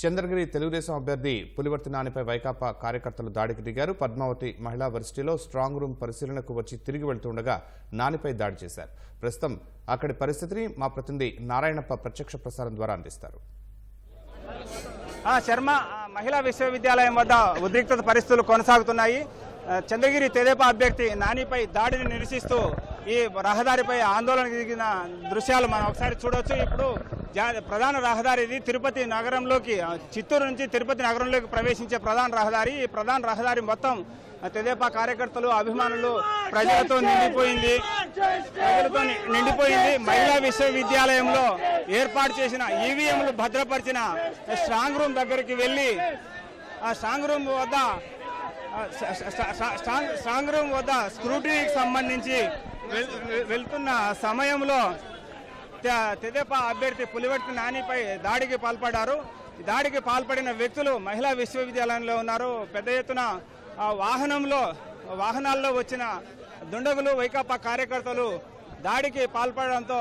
చంద్రగిరి తెలుగుదేశం అభ్యర్థి పులివర్తి నానిపై వైకాపా కార్యకర్తలు దాడికి దిగారు. పద్మావతి మహిళా వర్సిటీలో స్ట్రాంగ్ రూమ్ పరిశీలనకు వచ్చి తిరిగి వెళ్తుండగా నానిపై దాడి చేశారు. ప్రస్తుతం అక్కడి పరిస్థితిని మా ప్రతినిధి నారాయణప్ప ప్రత్యక్ష ప్రసారం ద్వారా అందిస్తారు. శర్మ, మహిళా విశ్వవిద్యాలయం వద్ద ఉద్రిక్తత పరిస్థితులు కొనసాగుతున్నాయి. చంద్రగిరి తెదేపా అభ్యర్థి నానిపై దాడిని నిరసిస్తూ ఈ రహదారిపై ఆందోళనకు దిగిన దృశ్యాలు మనం ఒకసారి చూడవచ్చు. ఇప్పుడు ప్రధాన రహదారి ఇది తిరుపతి నగరంలోకి, చిత్తూరు నుంచి తిరుపతి నగరంలోకి ప్రవేశించే ప్రధాన రహదారి. ఈ ప్రధాన రహదారి మొత్తం తెదేపా కార్యకర్తలు, అభిమానులు, ప్రజలతో నిండిపోయింది. మహిళా విశ్వవిద్యాలయంలో ఏర్పాటు చేసిన ఈవీఎంలు భద్రపరిచిన స్ట్రాంగ్ రూమ్ దగ్గరికి వెళ్లి ఆ స్ట్రాంగ్ రూమ్ వద్ద స్క్రూటినీకి సంబంధించి వెళ్తున్న సమయంలో తెదేపా అభ్యర్థి పులివర్తి నానిపై దాడికి పాల్పడ్డారు. దాడికి పాల్పడిన వ్యక్తులు మహిళా విశ్వవిద్యాలయంలో ఉన్నారు. పెద్ద ఎత్తున వాహనాల్లో వచ్చిన దుండగులు, వైకాపా కార్యకర్తలు దాడికి పాల్పడడంతో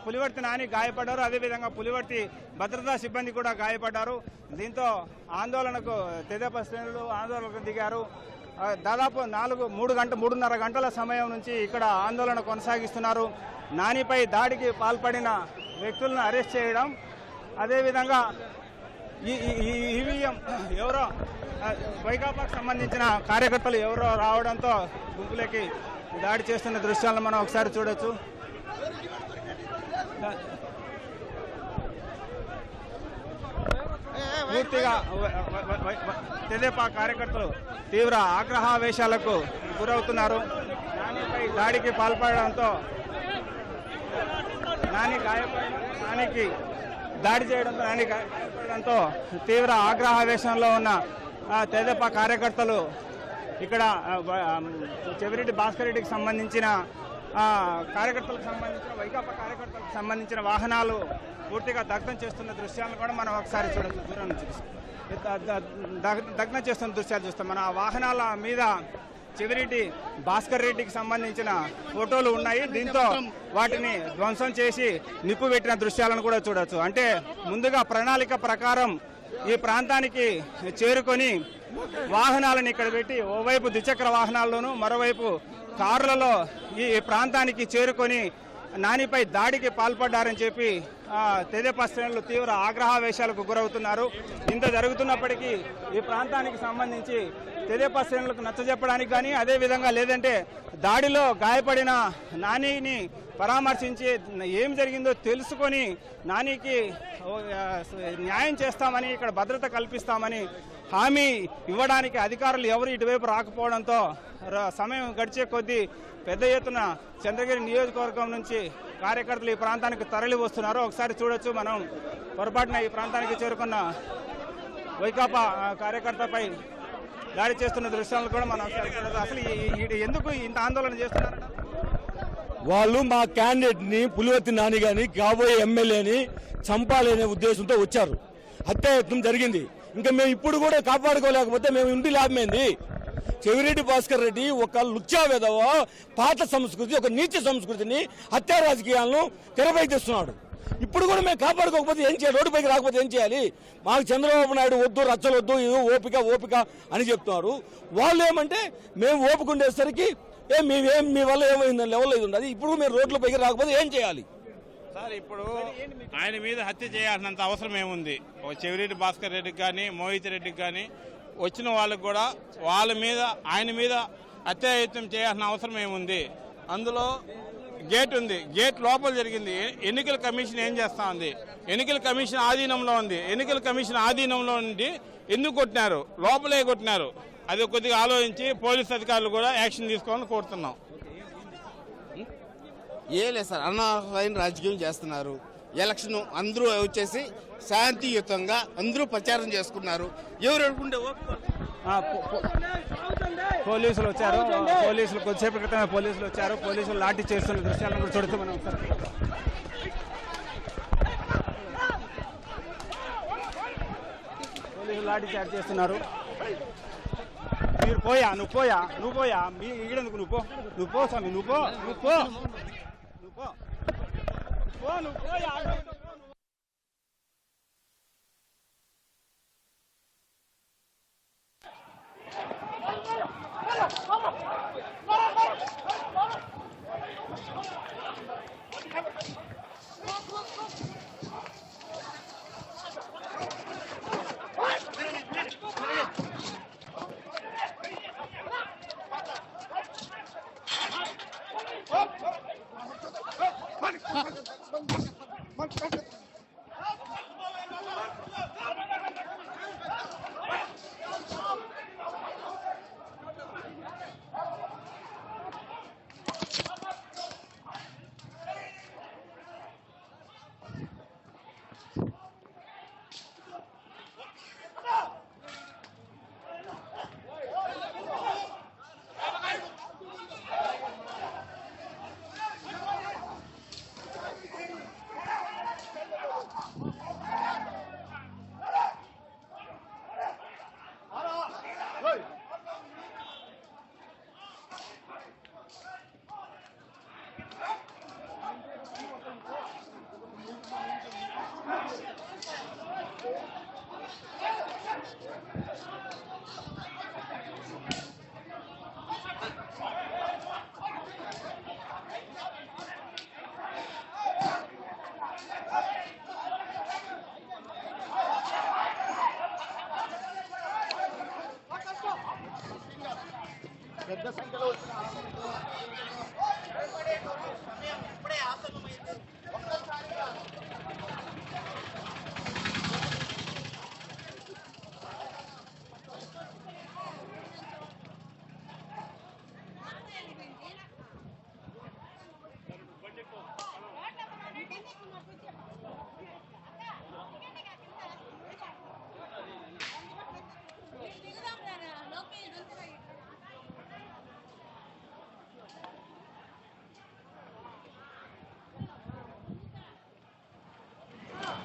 పులివర్తి నాని గాయపడ్డారు. అదేవిధంగా పులివర్తి భద్రతా సిబ్బంది కూడా గాయపడ్డారు. దీంతో తెదేపా శ్రేణులు ఆందోళనకు దిగారు. దాదాపు 3.5 గంటల సమయం నుంచి ఇక్కడ ఆందోళన కొనసాగిస్తున్నారు. నానిపై దాడికి పాల్పడిన వ్యక్తులను అరెస్ట్ చేయడం, అదేవిధంగా ఈవీఎం ఎవరో వైకాపాకు సంబంధించిన కార్యకర్తలు ఎవరో రావడంతో గుంపులకి దాడి చేస్తున్న దృశ్యాలను మనం ఒకసారి చూడొచ్చు. పూర్తిగా తెదేపా కార్యకర్తలు తీవ్ర ఆగ్రహావేశాలకు గురవుతున్నారు. నానిపై దాడికి పాల్పడడంతో నానికి దాడి గాయపడడంతో తీవ్ర ఆగ్రహావేశంలో ఉన్న తెదేపా కార్యకర్తలు ఇక్కడ చెవిరెడ్డి భాస్కర్ రెడ్డికి సంబంధించిన వైకాపా కార్యకర్తలకు సంబంధించిన వాహనాలు పూర్తిగా దగ్ధం చేస్తున్న దృశ్యాలను కూడా మనం ఒకసారి చూడవచ్చు. దూరం నుంచి దగ్ధం చేస్తున్న దృశ్యాలు చూస్తాం. మన వాహనాల మీద చెవిరెడ్డి భాస్కర్ రెడ్డికి సంబంధించిన ఫోటోలు ఉన్నాయి. దీంతో వాటిని ధ్వంసం చేసి నిప్పు పెట్టిన దృశ్యాలను కూడా చూడొచ్చు. అంటే ముందుగా ప్రణాళిక ప్రకారం ఈ ప్రాంతానికి చేరుకొని వాహనాలను ఇక్కడ పెట్టి ఓవైపు ద్విచక్ర వాహనాల్లోనూ మరోవైపు కార్లలో ఈ ప్రాంతానికి చేరుకొని నానిపై దాడికి పాల్పడ్డారని చెప్పి తెదేపా శ్రేణులు తీవ్ర ఆగ్రహావేశాలకు గురవుతున్నారు. ఇంత జరుగుతున్నప్పటికీ ఈ ప్రాంతానికి సంబంధించి తెదేపా శ్రేణులకు నచ్చజెప్పడానికి కానీ, అదేవిధంగా లేదంటే దాడిలో గాయపడిన నానిని పరామర్శించి ఏం జరిగిందో తెలుసుకొని నానికి న్యాయం చేస్తామని, ఇక్కడ భద్రత కల్పిస్తామని హామీ ఇవ్వడానికి అధికారులు ఎవరు ఇటువైపు రాకపోవడంతో సమయం గడిచే కొద్దీ పెద్ద ఎత్తున చంద్రగిరి నియోజకవర్గం నుంచి కార్యకర్తలు ఈ ప్రాంతానికి తరలి వస్తున్నారు. ఒకసారి చూడొచ్చు. మనం పొరపాటున ఈ ప్రాంతానికి చేరుకున్న వైకాపా కార్యకర్తపై దాడి చేస్తున్న దృశ్యాలను కూడా మనం అసలు ఎందుకు ఇంత ఆందోళన చేస్తున్నారు? వాళ్ళు మా క్యాండిడేట్ ని పులివర్తి నాని గాని కాబోయే ఎమ్మెల్యేని చంపాలనే ఉద్దేశంతో వచ్చారు. హత్యాయత్నం జరిగింది. ఇంకా మేము ఇప్పుడు కూడా కాపాడుకోలేకపోతే మేము ఇంటి లాభమైంది. చెవిరెడ్డి భాస్కర్ రెడ్డి ఒక లుచ్చా వెధవ, పాత సంస్కృతి, ఒక నీచ సంస్కృతిని, హత్యా రాజకీయాలను తెరపై తెస్తున్నాడు. ఇప్పుడు కూడా మేము కాపాడుకోకపోతే ఏం చేయాలి? రోడ్డుపైకి రాకపోతే ఏం చేయాలి? మాకు చంద్రబాబు నాయుడు వద్దు, రచ్చలొద్దు, ఇది ఓపిక అని చెప్తున్నారు. వాళ్ళు ఏమంటే మేము ఓపిక ఉండేసరికి మీ వల్ల ఏమైందని లెవెల్ ఇది ఉండదు. ఇప్పుడు మేము రోడ్లపైకి రాకపోతే ఏం చేయాలి? సార్, ఇప్పుడు ఆయన మీద హత్య చేయాల్సినంత అవసరం ఏముంది? చెవిరెడ్డి భాస్కర్ రెడ్డికి కానీ, మోహిత్ రెడ్డికి కానీ వచ్చిన వాళ్ళకు కూడా ఆయన మీద హత్యాయత్నం చేయాల్సిన అవసరం ఏముంది? అందులో గేట్ ఉంది, గేట్ లోపల జరిగింది. ఎన్నికల కమిషన్ ఏం చేస్తా ఉంది? ఎన్నికల కమిషన్ ఆధీనంలో ఉంది. ఎన్నికల కమిషన్ ఆధీనంలో నుండి ఎందుకు కొట్టినారు? లోపలే కొట్టినారు. అది కొద్దిగా ఆలోచించి పోలీస్ అధికారులు కూడా యాక్షన్ తీసుకోవాలని కోరుతున్నాం. ఏ లేదు సార్, అనార్హమైన రాజకీయం చేస్తున్నారు. ఎలక్షన్ అందరూ వచ్చేసి శాంతియుతంగా అందరూ ప్రచారం చేసుకున్నారు. ఎవరు అనుకుంటే పోలీసులు వచ్చారు. కొద్దిసేపు క్రితమే పోలీసులు వచ్చారు. పోలీసులు లాఠీ చేస్తున్న దృశ్యాలను కూడా చూడుతూ మనం పోలీసులు లాఠీ చార్జ్ చేస్తున్నారు. మీరు నువ్వు పోయా మీ ఈడెందుకు? నువ్వు పో స్వామి, నువ్వు పో.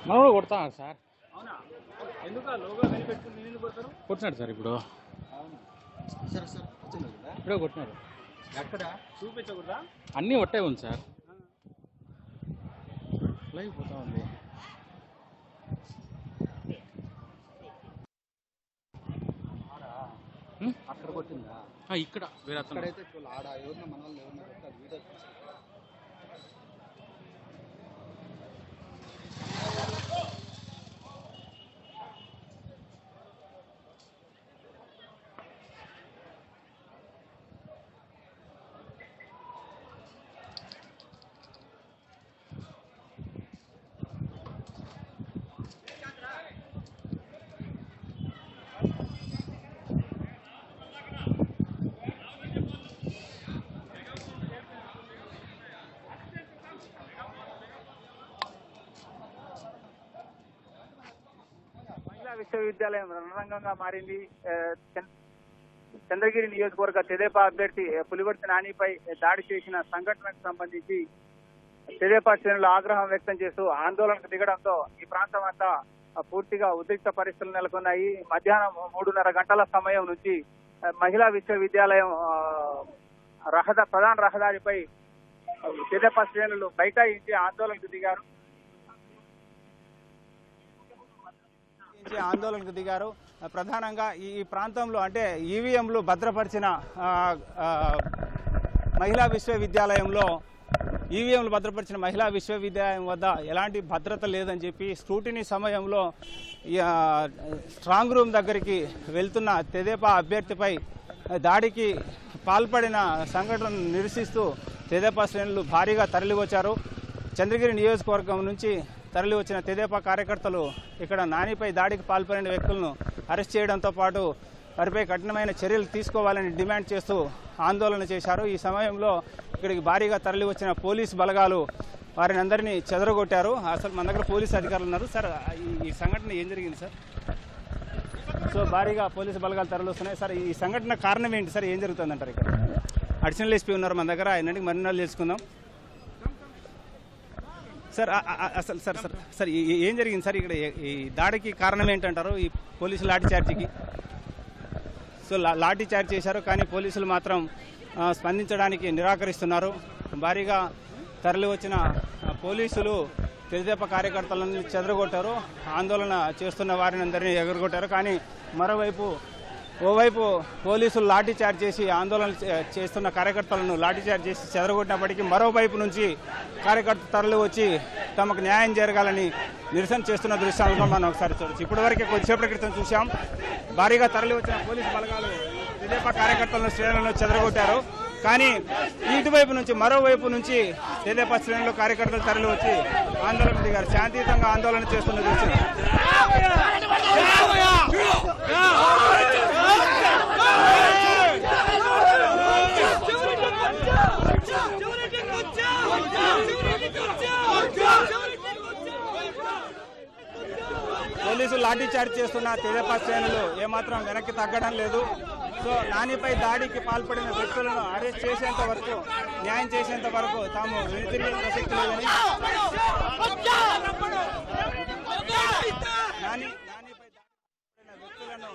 మనం కూడా కొడతాం సార్. అవునా? ఎందుకు లోగో వెలిపెట్టుకుని నేను కొడతారు? కొట్టినాడు సార్ ఇప్పుడు. ఇప్పుడే కొట్టినారు. ఎక్కడ చూపించకూడదా? అన్నీ ఒట్టే ఉంది సార్. లైవ్ పోతా ఉంది. అక్కడ కొట్టిందా? ఇక్కడ వేరే అతను. ఆడ ఎవరిన మన వాళ్ళు ఎవరిన వీడియో విశ్వవిద్యాలయం రణరంగంగా మారింది. చంద్రగిరి నియోజకవర్గ తెదేపా అభ్యర్థి పులివర్తి నానిపై దాడి చేసిన సంఘటనకు సంబంధించి తెదేపా శ్రేణులు ఆగ్రహం వ్యక్తం చేస్తూ ఆందోళనకు దిగడంతో ఈ ప్రాంతం అంతా పూర్తిగా ఉద్రిక్త పరిస్థితులు నెలకొన్నాయి. మధ్యాహ్నం 3:30 గంటల సమయం నుంచి మహిళా విశ్వవిద్యాలయం ప్రధాన రహదారిపై తెదేపా శ్రేణులు బైఠాయించి ఆందోళనకు దిగారు. ప్రధానంగా ఈ ప్రాంతంలో అంటే ఈవీఎంలు భద్రపరిచిన మహిళా విశ్వవిద్యాలయం వద్ద ఎలాంటి భద్రత లేదని చెప్పి స్క్రూటినీ సమయంలో స్ట్రాంగ్ రూమ్ దగ్గరికి వెళ్తున్న తెదేపా అభ్యర్థిపై దాడికి పాల్పడిన సంఘటనను నిరసిస్తూ తెదేపా శ్రేణులు భారీగా తరలివచ్చారు. చంద్రగిరి నియోజకవర్గం నుంచి తరలి వచ్చిన తెదేపా కార్యకర్తలు ఇక్కడ నానిపై దాడికి పాల్పడిన వ్యక్తులను అరెస్ట్ చేయడంతో పాటు వారిపై కఠినమైన చర్యలు తీసుకోవాలని డిమాండ్ చేస్తూ ఆందోళన చేశారు. ఈ సమయంలో ఇక్కడికి భారీగా తరలి వచ్చిన పోలీసు బలగాలు వారిని అందరినీ చెదరగొట్టారు. అసలు మన దగ్గర పోలీసు అధికారులు ఉన్నారు. సార్, ఈ సంఘటన ఏం జరిగింది సార్? సో భారీగా పోలీసు బలగాలు తరలి వస్తున్నాయి సార్. ఈ సంఘటన కారణం ఏంటి సార్? ఏం జరుగుతుందంటారు? ఇక్కడ అడిషనల్ ఎస్పీ ఉన్నారు మన దగ్గర, ఆయన మరిన్ని తెలుసుకుందాం. సార్ అసలు సార్ సార్ సార్ ఏం జరిగింది సార్? ఇక్కడ ఈ దాడికి కారణం ఏంటంటారు? ఈ పోలీసు లాఠీ చార్జీకి సో లాఠీ చార్జ్ చేశారు, కానీ పోలీసులు మాత్రం స్పందించడానికి నిరాకరిస్తున్నారు. భారీగా తరలి వచ్చిన పోలీసులు తెదేపా కార్యకర్తలను చెదరగొట్టారు, ఆందోళన చేస్తున్న వారిని అందరినీ ఎగరగొట్టారు. కానీ ఓవైపు పోలీసులు లాఠీ చార్జ్ చేసి ఆందోళన చేస్తున్న కార్యకర్తలను లాఠీ చార్జ్ చేసి చెదరగొట్టినప్పటికీ మరోవైపు నుంచి కార్యకర్తలు తరలి వచ్చి తమకు న్యాయం జరగాలని నిరసన చేస్తున్న దృశ్యాలను మనం ఒకసారి చూడొచ్చు. ఇప్పటివరకే కొద్దిసేపటి క్రితం చూసాం, భారీగా తరలి వచ్చిన పోలీసు బలగాలు తెదేపా కార్యకర్తలను శ్రేణులను చెదరగొట్టారు. కానీ ఇటువైపు నుంచి మరోవైపు నుంచి తెదేపా శ్రేణులు కార్యకర్తలు తరలి వచ్చి ఆందోళన దిగారు. శాంతియుతంగా ఆందోళన చేస్తున్న దృశ్యం. పోలీసులు లాఠీ చార్జ్ చేస్తున్న తెదేపా శ్రేణులు ఏమాత్రం వెనక్కి తగ్గడం లేదు. సో నానిపై దాడికి పాల్పడిన వ్యక్తులను అరెస్ట్ చేసేంత వరకు, న్యాయం చేసేంత వరకు తాము వెనుతిరిగే ప్రసక్తి లేదని నానిపై దాడిపడిన వ్యక్తులను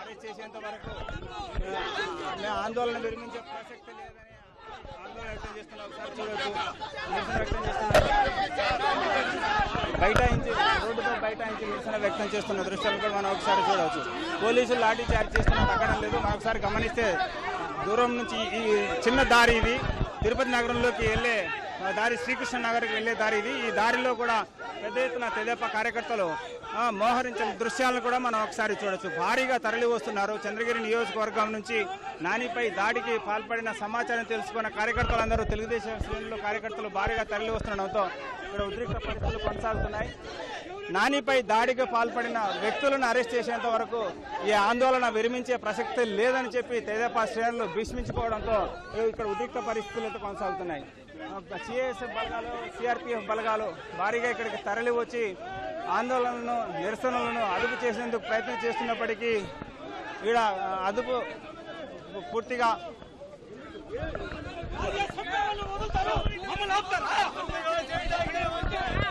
అరెస్ట్ చేసేంత వరకు ఆందోళన విరమించే ప్రసక్తి లేదని ఆందోళన వ్యక్తం చేస్తున్నారు. ఒకసారి చూడొచ్చు. నిరసన వ్యక్తం చేస్తున్నారు. బైఠాయించి రోడ్డుపై బైఠాయించి నిరసన వ్యక్తం చేస్తున్న దృశ్యాలు కూడా మనం ఒకసారి చూడవచ్చు. పోలీసులు లాఠీ చార్జ్ చేస్తున్న తగ్గడం లేదు. మనం ఒకసారి గమనిస్తే దూరం నుంచి ఈ చిన్న దారి ఇది తిరుపతి నగరంలోకి వెళ్ళే దారి, శ్రీకృష్ణ నగర్కి వెళ్ళే దారి ఇది. ఈ దారిలో కూడా పెద్ద ఎత్తున తెదేపా కార్యకర్తలు మోహరించిన దృశ్యాలను కూడా మనం ఒకసారి చూడొచ్చు. భారీగా తరలి వస్తున్నారు. చంద్రగిరి నియోజకవర్గం నుంచి నానిపై దాడికి పాల్పడిన సమాచారం తెలుసుకున్న కార్యకర్తలందరూ తెలుగుదేశం శ్రేణులు కార్యకర్తలు భారీగా తరలి వస్తుండడంతో ఇక్కడ ఉద్రిక్త పరిస్థితులు కొనసాగుతున్నాయి. నానిపై దాడికి పాల్పడిన వ్యక్తులను అరెస్ట్ చేసేంత వరకు ఈ ఆందోళన విరమించే ప్రసక్తి లేదని చెప్పి తెదేపా శ్రేణులు భీష్మించుకోవడంతో ఇక్కడ ఉద్రిక్త పరిస్థితులు అయితే కొనసాగుతున్నాయి. సిఐఎస్ఎఫ్ బలగాలు, సిఆర్పిఎఫ్ బలగాలు భారీగా ఇక్కడికి తరలి వచ్చి ఆందోళనలను, నిరసనలను అదుపు చేసేందుకు ప్రయత్నం చేస్తున్నప్పటికీ ఇక్కడ అదుపు పూర్తిగా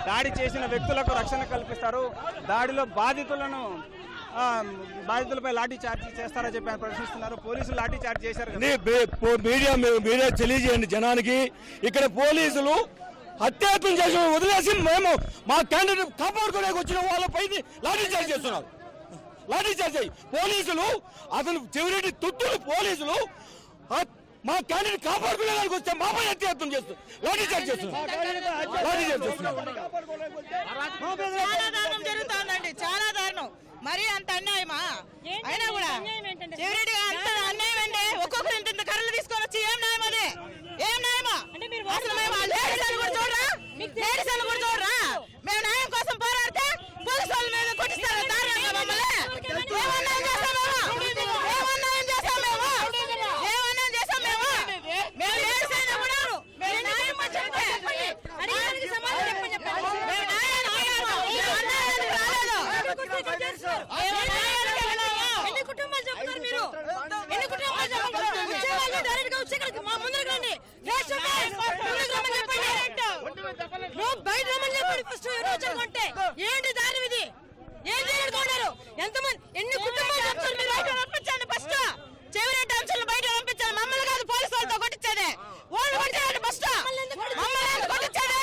దాడి చేసిన వ్యక్తులకు రక్షణ కల్పిస్తారు. దాడిలో బాధితులపై లాఠీ చార్జ్ చేస్తారని చెప్పి ఆయన ప్రశ్నిస్తున్నారు. పోలీసులు లాఠీ చార్జ్ చేశారు. మీడియా తెలియజేయండి జనానికి. ఇక్కడ పోలీసులు హత్యాయత్నం చేసిన వదిలేసి మేము మా క్యాండిడేట్ కాపాడుకోలేక వచ్చిన వాళ్ళపై లాఠీ చార్జ్ చేస్తున్నారు. లాఠీ చార్జ్ పోలీసులు అసలు చెవిరెడ్డి తుత్తులు పోలీసులు మా క్యాండిడేట్ కాపాడుకునేదానికి వస్తే మాపై హత్యాయత్నం చేస్తున్నారు. లాఠీ చార్జ్ చేస్తున్నారు. చాలా దారుణం జరుగుతోందండి, చాలా దారుణం. మరి అంత అన్యాయమా? అయినా కూడా చెవిరెడ్డి అంత అన్యాయం అండి. ఒక్కొక్కరు ఇంత కర్రలు తీసుకొని వచ్చి ఏం న్యాయం అది? ఏం న్యాయమా? అసలు మేము లేడీస్ అని కూడా చూడరా? లేడీస్ అని కూడా చూడరా? మేము న్యాయం కోసం పోరాడితే పోలీసు వాళ్ళ మీద కొట్టిస్తారా దారుణంగా మమ్మల్ని? ఏమన్నాయం చేస్తాం మేము? ఏమన్నాయం చేస్తాం మేము? ఏమన్నాయం చేస్తాం మేము? మేము లేడీస్ అయినా కూడా మేము న్యాయం చెప్పండి. అడిగిన సమాధానం చెప్పండి. మేము న్యాయానికి వెళ్ళాము. మేము అన్యాయానికి రాలేదు. ఎన్ని కుటుంబాలు చెప్తున్నారు మీరు? ఎన్ని కుటుంబాలు చెప్తున్నారు? వచ్చేవాళ్ళు డైరెక్ట్ గా వచ్చేక్కడికి మా ముందరకు రండి. నువ్వు బయట రమ్మని చెప్పండి. ఫస్ట్ వచ్చారుకుంటే ఏంటి దారి ఇది? ఏం చేయడుకున్నారు? ఎంతమంది ఎన్ని కుటుంబాలు చెప్తారు? మీరు బయట పంపించండి. ఫస్ట్ చెవిరెడ్డి అంశాలను బయట పంపించాలి. మమ్మల్ని కాదు పోలీసు వాళ్ళతో కొట్టించేది. వాళ్ళు కొట్టించండి. ఫస్ట్ మమ్మల్ని కొట్టించేది.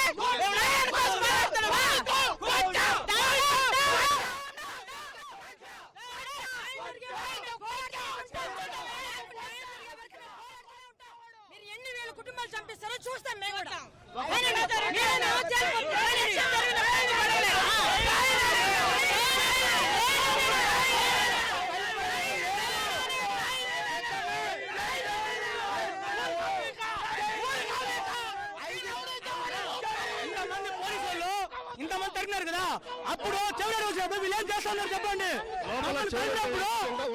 మీరు ఎన్ని వేల కుటుంబాలు చంపిస్తారో చూస్తాం మేము కూడా. ఇంతమంది తరిగినారు కదా, అప్పుడు చెవిరెడ్డి వచ్చినప్పుడు వీళ్ళు ఏం చేస్తున్నారు చెప్పండి.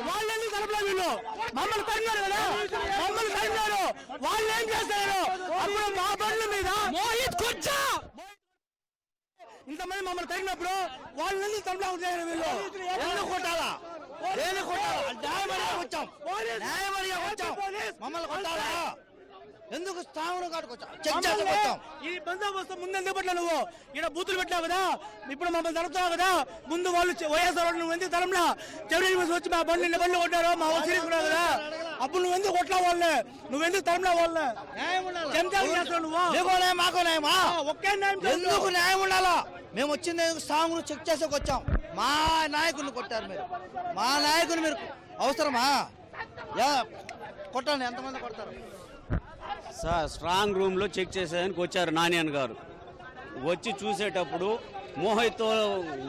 వాళ్ళు ఎందుకు కలపలేదు? వీళ్ళు మమ్మల్ని తరిగినారు కదా, మమ్మల్ని తరిగినారు. వాళ్ళు ఏం చేస్తారు? అప్పుడు మా బండ్ల మీద మోహిత్ కూర్చో ఇంతమంది మమ్మల్ని తరిగినప్పుడు వాళ్ళు ఎందుకు తరపలేదు? వీళ్ళు ఎందుకు కొట్టాలా? ఎందుకు కొట్టాలా? న్యాయమడిగా వచ్చాం, న్యాయమడిగా వచ్చాం. మమ్మల్ని కొట్టాలా? ఎందుకు స్థానం కాటుకొచ్చాం? ఈ బందోబస్తు ముందు ఎందుకు పెట్టా? నువ్వు ఇక్కడ బూతులు పెట్టావు కదా, ఇప్పుడు మమ్మల్ని తరుపుతావు కదా. ముందు వాళ్ళు వైఎస్ఆర్ నువ్వు ఎందుకు తరంలా? చెవిరెడ్డి వచ్చి మా బండ్లు బండ్లు కొట్టారు, మా వాళ్ళు తీసుకున్నావు కదా, అప్పుడు నువ్వు ఎందుకు కొట్లా వాళ్ళే? నువ్వెందుకు తరంలా వాళ్ళే? నువ్వు మాకు న్యాయమా? ఒకే న్యాయం. ఎందుకు న్యాయం ఉండాలా? మేము వచ్చింది సాంగ్ చెక్ చేసేకి వచ్చాం. మా నాయకుడిని కొట్టారు మీరు. మా నాయకుని మీరు అవసరమా? కొట్టాలి. ఎంతమంది కొడతారు సార్? స్ట్రాంగ్ రూమ్లో చెక్ చేసేదానికి వచ్చారు నానియన్ గారు. వచ్చి చూసేటప్పుడు Mohit,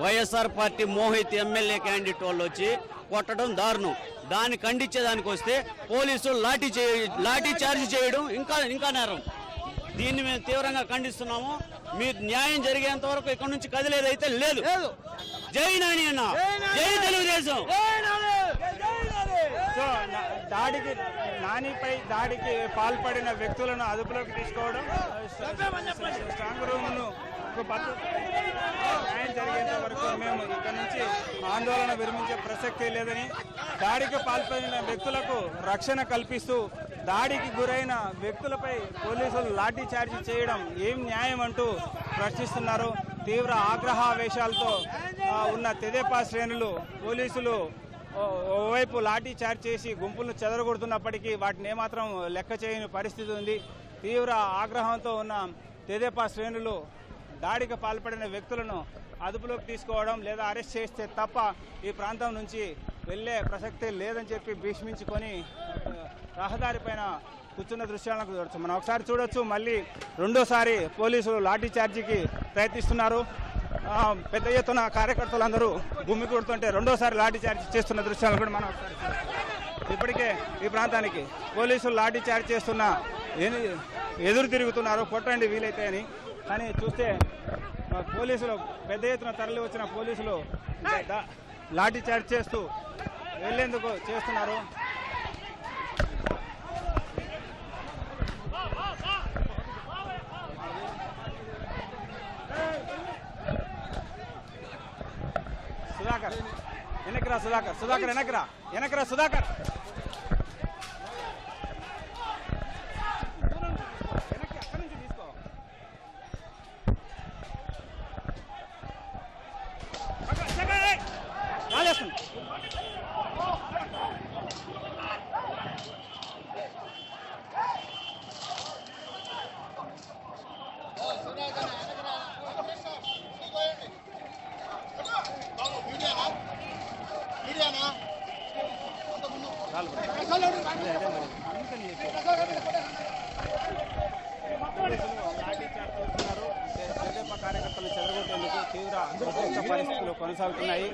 YSR party Mohit MLA candidate వాళ్ళు వచ్చి కొట్టడం దారుణం. దాన్ని ఖండించేదానికి వస్తే పోలీసులు లాఠీ చార్జ్ చేయడం ఇంకా నేరం. దీన్ని మేము తీవ్రంగా ఖండిస్తున్నాము. మీరు న్యాయం జరిగేంత వరకు ఇక్కడ నుంచి కదిలేదైతే లేదు. జై నాని అన్న, జై తెలుగుదేశం. సో నానిపై దాడికి పాల్పడిన వ్యక్తులను అదుపులోకి తీసుకోవడం, స్ట్రాంగ్ రూమ్ను న్యాయం జరిగేంత వరకు మేము ఇక్కడ నుంచి ఆందోళన విరమించే ప్రసక్తి లేదని, దాడికి పాల్పడిన వ్యక్తులకు రక్షణ కల్పిస్తూ దాడికి గురైన వ్యక్తులపై పోలీసులు లాఠీ చార్జీ చేయడం ఏం న్యాయం అంటూ ప్రశ్నిస్తున్నారు. తీవ్ర ఆగ్రహావేశాలతో ఉన్న తెదేపా శ్రేణులు పోలీసులు ఓవైపు లాఠీ చార్జ్ చేసి గుంపులను చెదరగొడుతున్నప్పటికీ వాటిని ఏమాత్రం లెక్క చేయని పరిస్థితి ఉంది. తీవ్ర ఆగ్రహంతో ఉన్న తెదేపా శ్రేణులు దాడికి పాల్పడిన వ్యక్తులను అదుపులోకి తీసుకోవడం లేదా అరెస్ట్ చేస్తే తప్ప ఈ ప్రాంతం నుంచి వెళ్లే ప్రసక్తే లేదని చెప్పి భీష్మించుకొని రహదారి పైన కూర్చున్న దృశ్యాలను చూడొచ్చు. మనం ఒకసారి చూడొచ్చు, మళ్ళీ రెండోసారి పోలీసులు లాఠీ చార్జీకి ప్రయత్నిస్తున్నారు. పెద్ద ఎత్తున కార్యకర్తలందరూ భూమి కొడుతుంటే రెండోసారి లాఠీ చార్జ్ చేస్తున్న దృశ్యాలను కూడా మనం ఒకసారి ఇప్పటికే ఈ ప్రాంతానికి పోలీసులు లాఠీ చార్జ్ చేస్తున్న ఎదురు తిరుగుతున్నారు, కొట్టండి వీలైతే అని. కానీ చూస్తే పోలీసులు పెద్ద ఎత్తున తరలి వచ్చిన పోలీసులు లాఠీ చార్జ్ చేస్తూ వెళ్లేందుకు చేస్తున్నారు. సుధాకర్ వెనక్రా, సుధాకర్ వెనక్రా సుధాకర్. కార్యకర్తలు చెదరగొట్టేందుకు తీవ్ర పరిస్థితులు కొనసాగుతున్నాయి.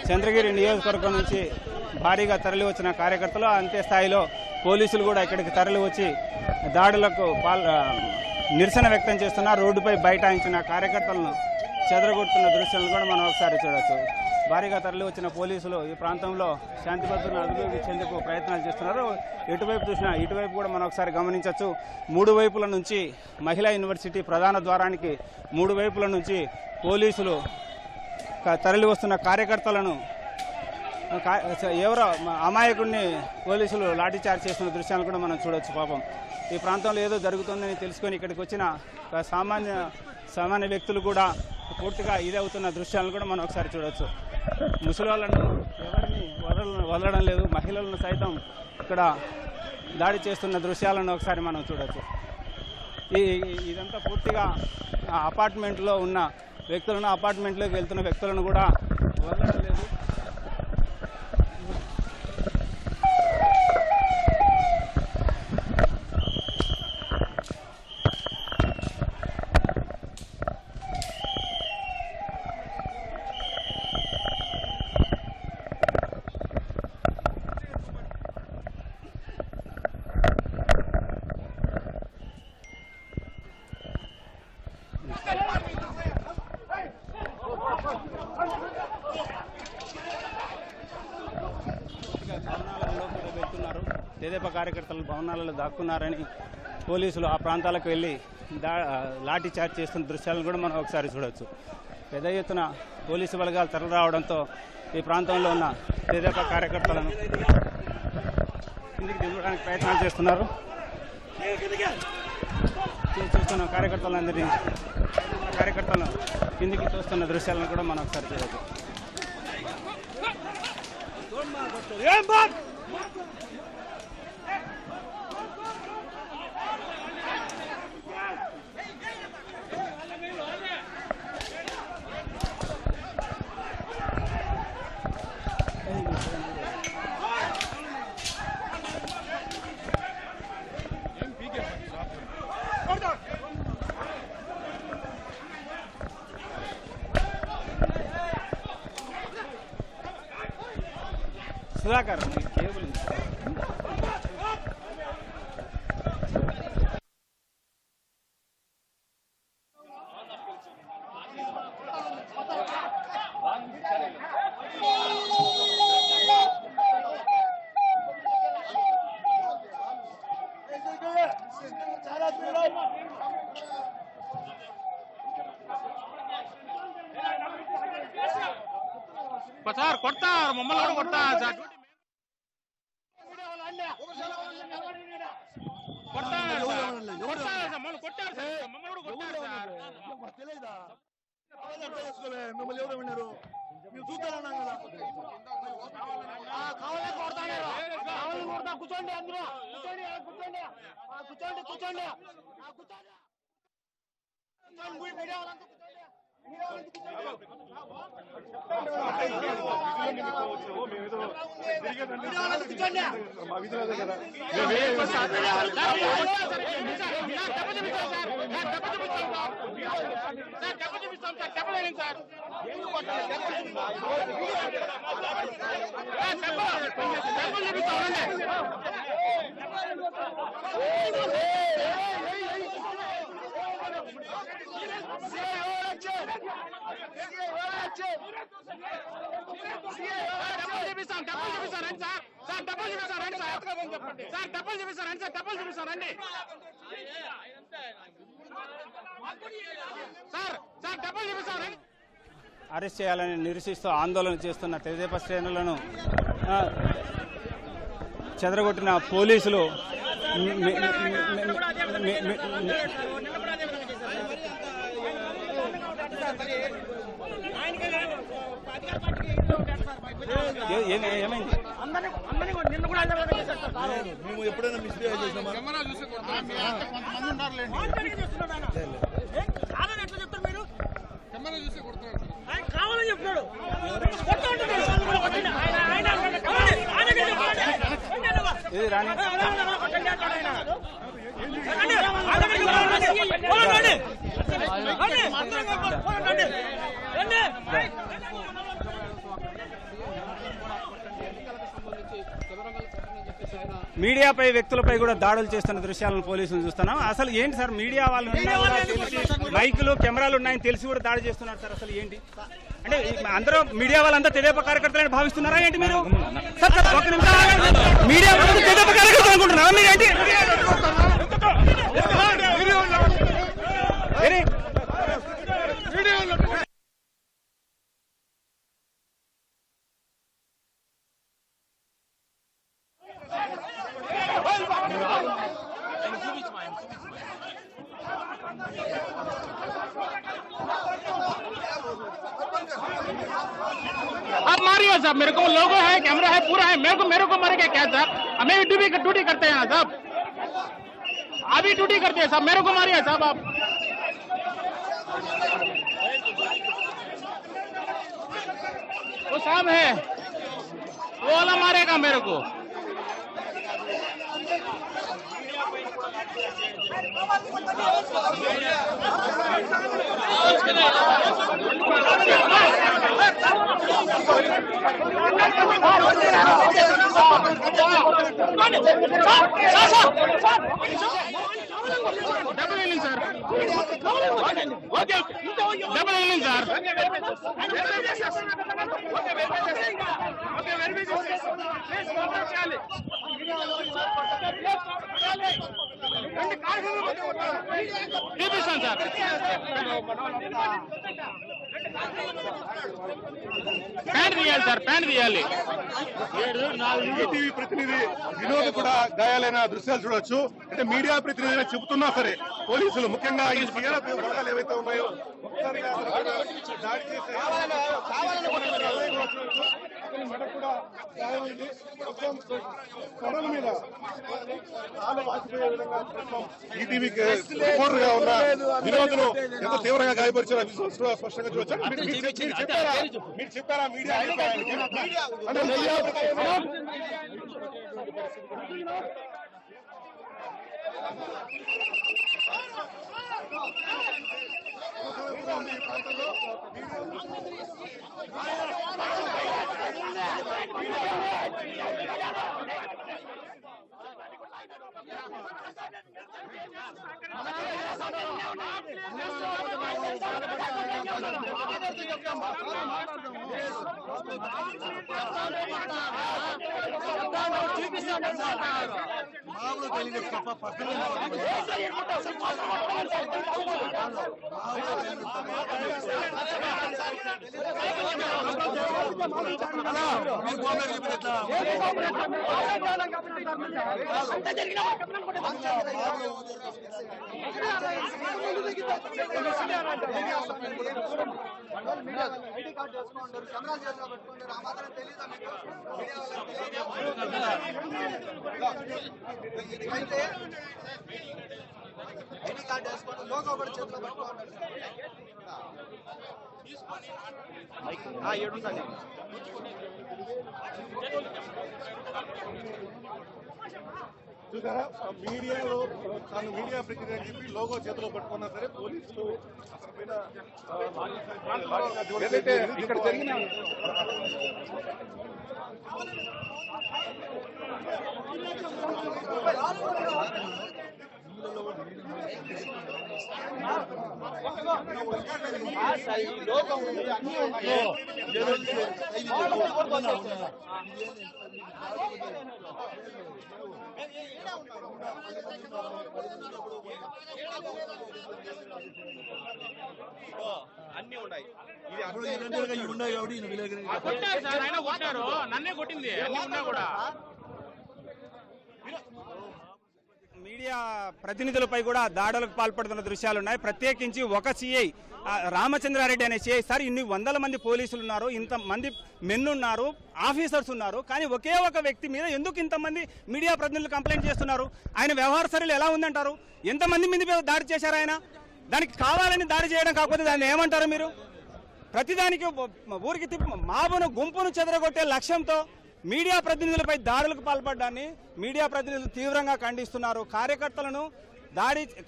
చంద్రగిరి నియోజకవర్గం నుంచి భారీగా తరలి వచ్చిన కార్యకర్తలు అంతే స్థాయిలో పోలీసులు కూడా ఇక్కడికి తరలి వచ్చి దాడులకు నిరసన వ్యక్తం చేస్తున్నారు. రోడ్డుపై బైఠాయించిన కార్యకర్తలను చెదరగొడుతున్న దృశ్యాలను కూడా మనం ఒకసారి చూడవచ్చు. భారీగా తరలి వచ్చిన పోలీసులు ఈ ప్రాంతంలో శాంతి భద్రతను అదుపులోకి ఇచ్చేందుకు ప్రయత్నాలు చేస్తున్నారు. ఎటువైపు చూసినా ఇటువైపు కూడా మనం ఒకసారి గమనించవచ్చు. మూడు వైపుల నుంచి మహిళా యూనివర్సిటీ ప్రధాన ద్వారానికి మూడు వైపుల నుంచి పోలీసులు తరలి వస్తున్న కార్యకర్తలను ఎవరో అమాయకుడిని పోలీసులు లాఠీచార్జ్ చేస్తున్న దృశ్యాలను కూడా మనం చూడవచ్చు. పాపం ఈ ప్రాంతంలో ఏదో జరుగుతుందని తెలుసుకొని ఇక్కడికి వచ్చిన సామాన్య వ్యక్తులు కూడా పూర్తిగా ఇదవుతున్న దృశ్యాలను కూడా మనం ఒకసారి చూడవచ్చు. ముసలి వాళ్ళను ఎవరిని వదలడం లేదు, మహిళలను సైతం ఇక్కడ దాడి చేస్తున్న దృశ్యాలను ఒకసారి మనం చూడవచ్చు. ఇదంతా పూర్తిగా అపార్ట్మెంట్లో ఉన్న వ్యక్తులను, అపార్ట్మెంట్లోకి వెళ్తున్న వ్యక్తులను కూడా వదలడం లేదు. తెదేపా కార్యకర్తలు భవనాలలో దాక్కున్నారని పోలీసులు ఆ ప్రాంతాలకు వెళ్ళి లాఠీ చార్జ్ చేస్తున్న దృశ్యాలను కూడా మనం ఒకసారి చూడవచ్చు. పెద్ద ఎత్తున పోలీసు బలగాలు తరలి రావడంతో ఈ ప్రాంతంలో ఉన్న తెదేపా కార్యకర్తలను కిందికి దింపడానికి ప్రయత్నాలు చేస్తున్నారు. చూస్తున్న కార్యకర్తలను కిందికి చూస్తున్న దృశ్యాలను కూడా మనం ఒకసారి చూడవచ్చు. సుధాకర్ కేబుల్ సార్ కొడతారు, మమ్మల్ని కూడా కొడతారు సార్. మిమ్మల్ని ఎవరు విన్నారు? మేము చూస్తారన్నాం కదా. అరెస్ట్ చేయాలని నిరసిస్తూ ఆందోళన చేస్తున్న తెదేపా శ్రేణులను చెదరగొట్టిన పోలీసులు ఏమైంది? మేము ఎప్పుడైనా మిస్బిహేవ్ చేసామా? ఇది రాని మీడియాపై వ్యక్తులపై కూడా దాడులు చేస్తున్న దృశ్యాలను పోలీసులు చూస్తున్నాం. అసలు ఏంటి సార్, మీడియా వాళ్ళు మైకులు కెమెరాలు ఉన్నాయని తెలిసి కూడా దాడి చేస్తున్నారు సార్. అసలు ఏంటి అంటే అందరూ మీడియా వాళ్ళంతా తెదేపా కార్యకర్తలని భావిస్తున్నారా ఏంటి మీరు? ఒక నిమిషం, మీడియా వాళ్ళు తెదేపా కార్యకర్తలు అనుకుంటున్నారా మీరు ఏంటి? आप मारिए साहब, मेरे को लोगो है, कैमरा है, पूरा है, मेरे को मारेगा क्या साहब? हमें भी ड्यूटी करते हैं साहब, अभी ड्यूटी करते हैं साहब, मेरे को मारिए साहब आप। वो साहब है, वो वाला मारेगा मेरे को। डबल एलिंग सर, डबल एलिंग सर, చూపిస్తాను సార్. ప్యాంట్ తీయాలి సార్, ప్యాంట్ తీయాలి. ఈటీవీ ప్రతినిధి వినోద్ కూడా గాయాలైన దృశ్యాలు చూడొచ్చు. అంటే మీడియా ప్రతినిధి చెబుతున్నా సరే పోలీసులు ముఖ్యంగా ఈ వర్గాలు ఏవైతే ఉన్నాయో ఒక్కసారిగా దాడి చేసే మెడకు కూడా గాయమైంది. మొత్తం కడల మీద కాలు వాసిపోయే విధంగా ఈటీవీ రిపోర్టర్ గా ఉన్న వినోద్ను ఎంత తీవ్రంగా గాయపరిచారో స్పష్టంగా చూడొచ్చు. మీరు చెప్పారా మీడియా చూసారా మీడియాలో తాను మీడియా ప్రతినిధి అని చెప్పి లోగో చేతిలో పట్టుకున్నా సరే పోలీసులు అతని పైన ఏదైతే ఇక్కడ జరిగిన అన్ని ఉన్నాయి కొట్టారు సార్, ఆయన కొట్టారు, నన్నే కొట్టింది అన్ని ఉన్నా కూడా. మీడియా ప్రతినిధులపై కూడా దాడులకు పాల్పడుతున్న దృశ్యాలు ఉన్నాయి. ప్రత్యేకించి ఒక సిఐ రామచంద్రారెడ్డి అనే సిఐ, సార్ ఇన్ని వందల మంది పోలీసులు ఉన్నారు, ఇంతమంది మెన్ ఉన్నారు, ఆఫీసర్స్ ఉన్నారు, కానీ ఒకే ఒక వ్యక్తి మీద ఎందుకు ఇంతమంది మీడియా ప్రతినిధులు కంప్లైంట్ చేస్తున్నారు? ఆయన వ్యవహార శైలి ఎలా ఉందంటారు? ఎంతమంది మీద దాడి చేశారు ఆయన? దానికి కావాలని దాడి చేయడం కాకపోతే దాన్ని ఏమంటారు మీరు? ప్రతిదానికి ఊరికి మాబును గుంపును చెదరగొట్టే లక్ష్యంతో మీడియా ప్రతినిధులపై దాడులకు పాల్పడ్డాన్ని మీడియా ప్రతినిధులు తీవ్రంగా ఖండిస్తున్నారు.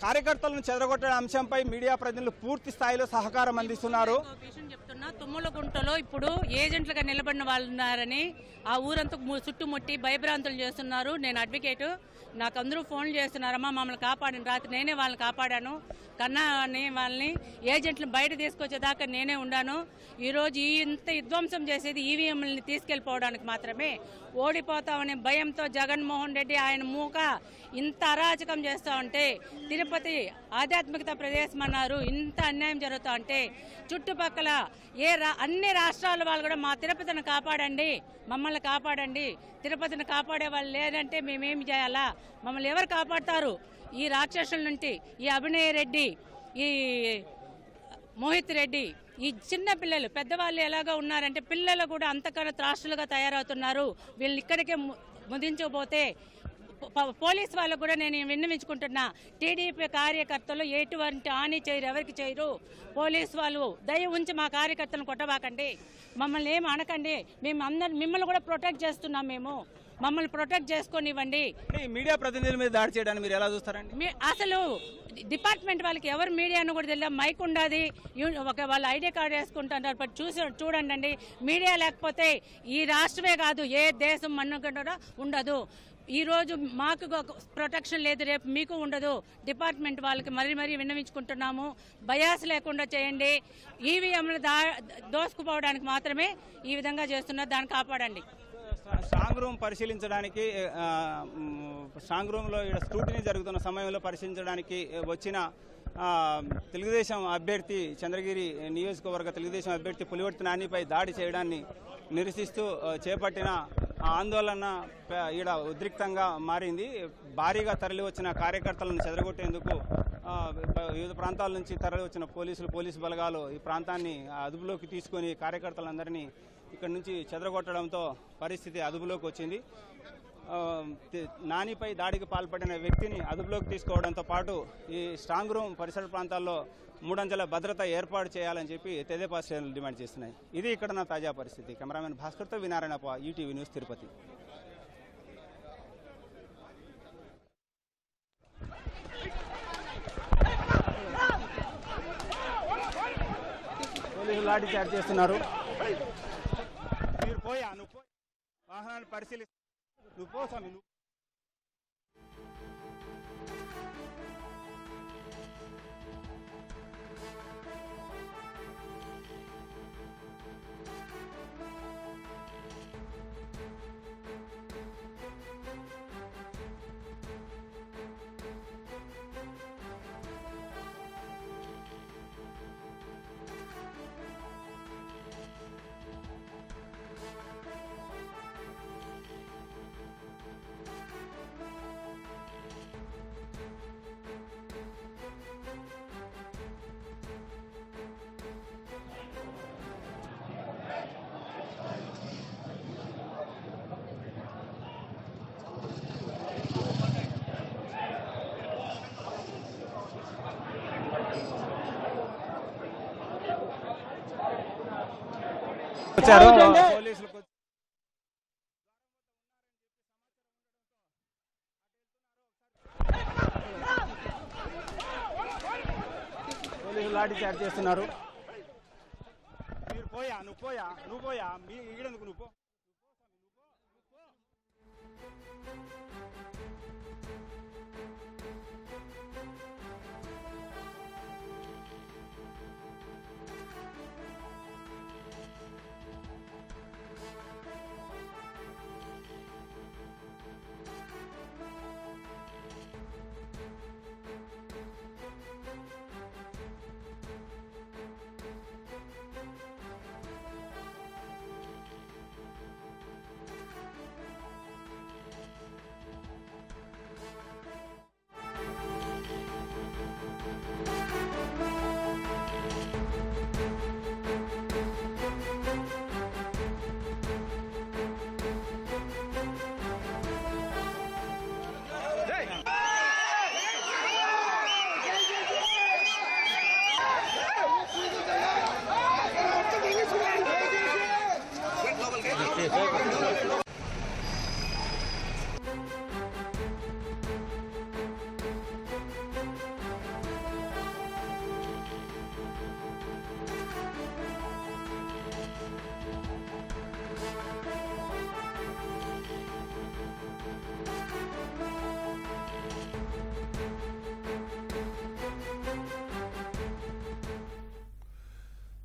కార్యకర్తలను చెదరగొట్టే అంశంపై మీడియా ప్రతినిధులు పూర్తి స్థాయిలో సహకారం అందిస్తున్నారు. తుమ్మలగుంటలో ఇప్పుడు ఏజెంట్లుగా నిలబడిన వాళ్ళు ఉన్నారని ఆ ఊరంతా చుట్టుముట్టి భయభ్రాంతులు చేస్తున్నారు. నేను అడ్వకేటు, నాకు అందరూ ఫోన్లు చేస్తున్నారమ్మా మమ్మల్ని కాపాడిన. రాత్రి నేనే వాళ్ళని కాపాడాను, కన్నా అని వాళ్ళని ఏజెంట్లను బయట తీసుకొచ్చేదాకా నేనే ఉన్నాను. ఈరోజు ఇంత విధ్వంసం చేసేది ఈవీఎంలని తీసుకెళ్లిపోవడానికి మాత్రమే. ఓడిపోతామనే భయంతో జగన్మోహన్ రెడ్డి ఆయన మూక ఇంత అరాచకం చేస్తా ఉంటే, తిరుపతి ఆధ్యాత్మికత ప్రదేశం అన్నారు, ఇంత అన్యాయం జరుగుతూ ఉంటే చుట్టుపక్కల అన్ని రాష్ట్రాల వాళ్ళు కూడా మా తిరుపతిని కాపాడండి, మమ్మల్ని కాపాడండి, తిరుపతిని కాపాడే వాళ్ళు లేదంటే మేమేమి చేయాలా? మమ్మల్ని ఎవరు కాపాడతారు? ఈ రాక్షసుల నుండి ఈ అభినయ్ రెడ్డి, ఈ మోహిత్ రెడ్డి, ఈ చిన్న పిల్లలు, పెద్దవాళ్ళు ఎలాగా ఉన్నారంటే పిల్లలు కూడా అంతకన్నా త్రాష్ట్రులుగా తయారవుతున్నారు. వీళ్ళని ఇక్కడికే ముదించకపోతే పోలీస్ వాళ్ళకు కూడా నేను విన్నవించుకుంటున్నా, టీడీపీ కార్యకర్తలు ఎటువంటి హాని చేయరు, ఎవరికి చేయరు. పోలీసు వాళ్ళు దయ ఉంచి మా కార్యకర్తలను కొట్టబాకండి, మమ్మల్ని ఏమి అనకండి, మేము అందరు మిమ్మల్ని కూడా ప్రొటెక్ట్ చేస్తున్నాం, మేము మమ్మల్ని ప్రొటెక్ట్ చేసుకొనివ్వండి. మీడియా ప్రతినిధుల మీద దాడి చేయడానికి మీరు ఎలా చూస్తారండి? అసలు డిపార్ట్మెంట్ వాళ్ళకి ఎవరు మీడియాను కూడా తెలియదు, మైక్ ఉండదు, వాళ్ళ ఐడి కార్డు వేసుకుంటున్నారు. చూడండి, మీడియా లేకపోతే ఈ రాష్ట్రమే కాదు ఏ దేశం మన్నుకుండా ఉండదు. ఈరోజు మాకు ప్రొటెక్షన్ లేదు, రేపు మీకు ఉండదు. డిపార్ట్మెంట్ వాళ్ళకి మరీ విన్నవించుకుంటున్నాము, బయాస్ లేకుండా చేయండి. ఈవీఎంలు దోసుకుపోవడానికి మాత్రమే ఈ విధంగా చేస్తున్నారు, దాన్ని కాపాడండి. స్ట్రాంగ్ రూమ్ పరిశీలించడానికి, స్ట్రాంగ్ రూమ్లో ఇక్కడ స్క్రూటినీ జరుగుతున్న సమయంలో పరిశీలించడానికి వచ్చిన తెలుగుదేశం అభ్యర్థి, చంద్రగిరి నియోజకవర్గ తెలుగుదేశం అభ్యర్థి పులివర్తి నానిపై దాడి చేయడాన్ని నిరసిస్తూ చేపట్టిన ఆందోళన ఈడ ఉద్రిక్తంగా మారింది. భారీగా తరలి వచ్చిన కార్యకర్తలను చెదరగొట్టేందుకు వివిధ ప్రాంతాల నుంచి తరలి వచ్చిన పోలీసు బలగాలు ఈ ప్రాంతాన్ని అదుపులోకి తీసుకొని కార్యకర్తలందరినీ ఇక్కడ నుంచి చెదరగొట్టడంతో పరిస్థితి అదుపులోకి వచ్చింది. నానిపై దాడికి పాల్పడిన వ్యక్తిని అదుపులోకి తీసుకోవడంతో పాటు ఈ స్ట్రాంగ్ రూమ్ పరిసర ప్రాంతాల్లో 3 అంచెల భద్రత ఏర్పాటు చేయాలని చెప్పి తెదేపా శ్రేణులు డిమాండ్ చేస్తున్నాయి. ఇది ఇక్కడ నా తాజా పరిస్థితి. కెమెరామెన్ భాస్కర్తో వినారాయణప్ప, ఈటీవీ న్యూస్, తిరుపతి. పోలీసులు లాఠీ చార్జ్ చేస్తున్నారు. మీరు పోయా, నువ్వు వాహనాన్ని పరిశీలిస్తా, నువ్వు పో స్వామి, నువ్వు వచ్చారు పోలీసులకు పోలీసులు లాఠీ చార్జ్ చేస్తున్నారు. మీరు పోయా నువ్వు పోయా మీ ఈడెందుకు నువ్వు పో.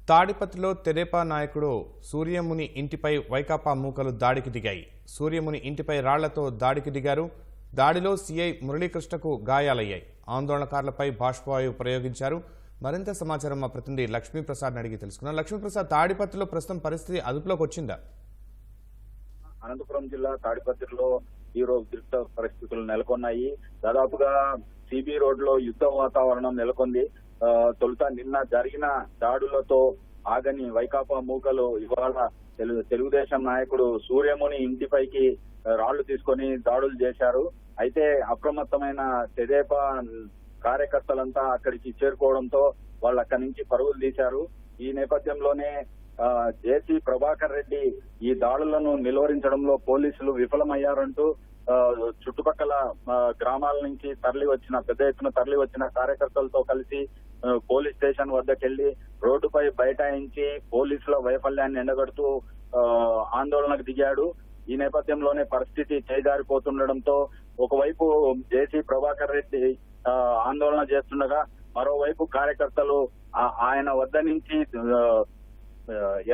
తాడిపత్రిలో తెదేపా నాయకుడు సూర్యముని ఇంటిపై వైకాపా మూకలు దాడికి దిగాయి. సూర్యముని ఇంటిపై రాళ్లతో దాడికి దిగారు. దాడిలో సీఐ మురళీకృష్ణకు గాయాలయ్యాయి. ఆందోళనకారులపై బాష్పవాయువు ప్రయోగించారు. మరింత సమాచారం మా ప్రతినిధి లక్ష్మీప్రసాద్ అడిగి తెలుసుకున్నాం. లక్ష్మీప్రసాద్, తాడిపత్రిలో ప్రస్తుతం పరిస్థితి అదుపులోకి వచ్చిందా? అనంతపురం జిల్లా తాడిపత్రిలో ఈరోజు దుర్త పరిస్థితులు నెలకొన్నాయి. దాదాపుగా సిబి రోడ్ లో యుద్ధ వాతావరణం నెలకొంది. తొలుత నిన్న జరిగిన దాడులతో ఆగని వైకాపా మూకలు ఇవాళ తెలుగుదేశం నాయకుడు సూర్యముని ఇంటిపైకి రాళ్లు తీసుకొని దాడులు చేశారు. అయితే అప్రమత్తమైన తెదేపా కార్యకర్తలంతా అక్కడికి చేరుకోవడంతో వాళ్ళు అక్కడి నుంచి పరుగులు తీశారు. ఈ నేపథ్యంలోనే జేసీ ప్రభాకర్ రెడ్డి ఈ దాడులను నిలువరించడంలో పోలీసులు విఫలమయ్యారంటూ చుట్టుపక్కల గ్రామాల నుంచి పెద్ద ఎత్తున తరలి వచ్చిన కార్యకర్తలతో కలిసి పోలీస్ స్టేషన్ వద్దకెళ్లి రోడ్డుపై బైఠాయించి పోలీసుల వైఫల్యాన్ని ఎండగడుతూ ఆందోళనకు దిగాడు. ఈ నేపథ్యంలోనే పరిస్థితి చేజారిపోతుండడంతో ఒకవైపు జేసీ ప్రభాకర్ రెడ్డి ఆందోళన చేస్తుండగా మరోవైపు కార్యకర్తలు ఆయన వద్ద నుంచి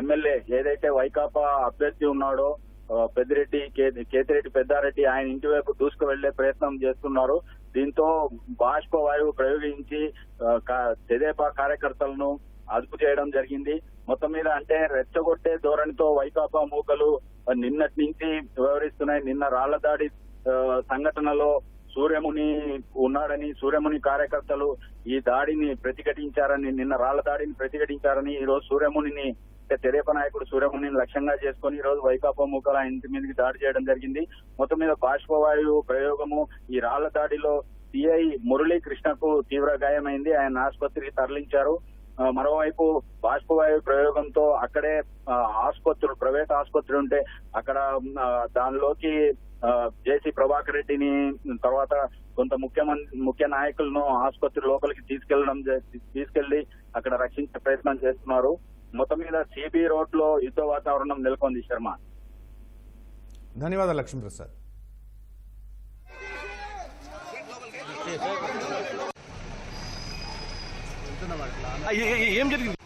ఎమ్మెల్యే ఏదైతే వైకాపా అభ్యర్థి ఉన్నాడో పెద్దిరెడ్డి కేతిరెడ్డి పెద్దారెడ్డి ఆయన ఇంటి వైపు దూసుకు వెళ్లే ప్రయత్నం చేస్తున్నారు. దీంతో బాష్పవాయువు ప్రయోగించి తెదేపా కార్యకర్తలను అదుపు చేయడం జరిగింది. మొత్తం మీద అంటే రెచ్చగొట్టే ధోరణితో వైకాపా మూకలు నిన్నటి నుంచి వ్యవహరిస్తున్నాయి. నిన్న రాళ్ల దాడి సంఘటనలో సూర్యముని ఉన్నాడని, సూర్యముని కార్యకర్తలు ఈ దాడిని ప్రతిఘటించారని, నిన్న రాళ్ల దాడిని ప్రతిఘటించారని ఈ రోజు సూర్యమునిని తెదేపా నాయకుడు సూర్యమునిని లక్ష్యంగా చేసుకుని ఈ రోజు వైకాపా మూకల ఇంటి మీదకి దాడి చేయడం జరిగింది. మొత్తం మీద బాష్పవాయువు ప్రయోగము ఈ రాళ్ల దాడిలో సిఐ మురళీకృష్ణకు తీవ్ర గాయమైంది. ఆయన ఆసుపత్రికి తరలించారు. మరోవైపు బాష్పవాయువు ప్రయోగంతో అక్కడే ప్రైవేట్ ఆసుపత్రి ఉంటే అక్కడ దానిలోకి జేసీ ప్రభాకర్ రెడ్డిని తర్వాత కొంత ముఖ్య నాయకులను ఆసుపత్రి లోపలికి తీసుకెళ్లి అక్కడ రక్షించే ప్రయత్నం చేస్తున్నారు. మొత్తం మీద సిబి రోడ్ లో యుద్ధ వాతావరణం నెలకొంది. శర్మ, ధన్యవాదాలు లక్ష్మీప్రసాద్. ఏం జరిగింది?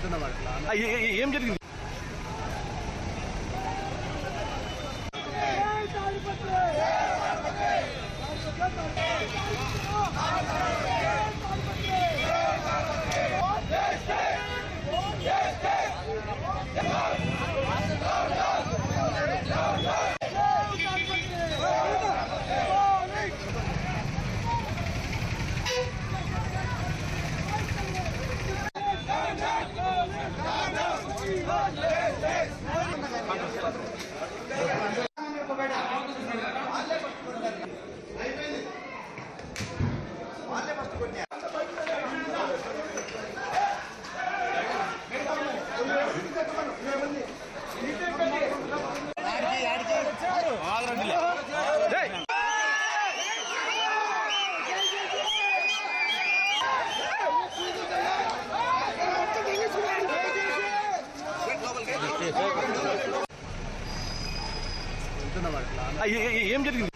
ఏం జరిగింది? ఏం జరిగింది?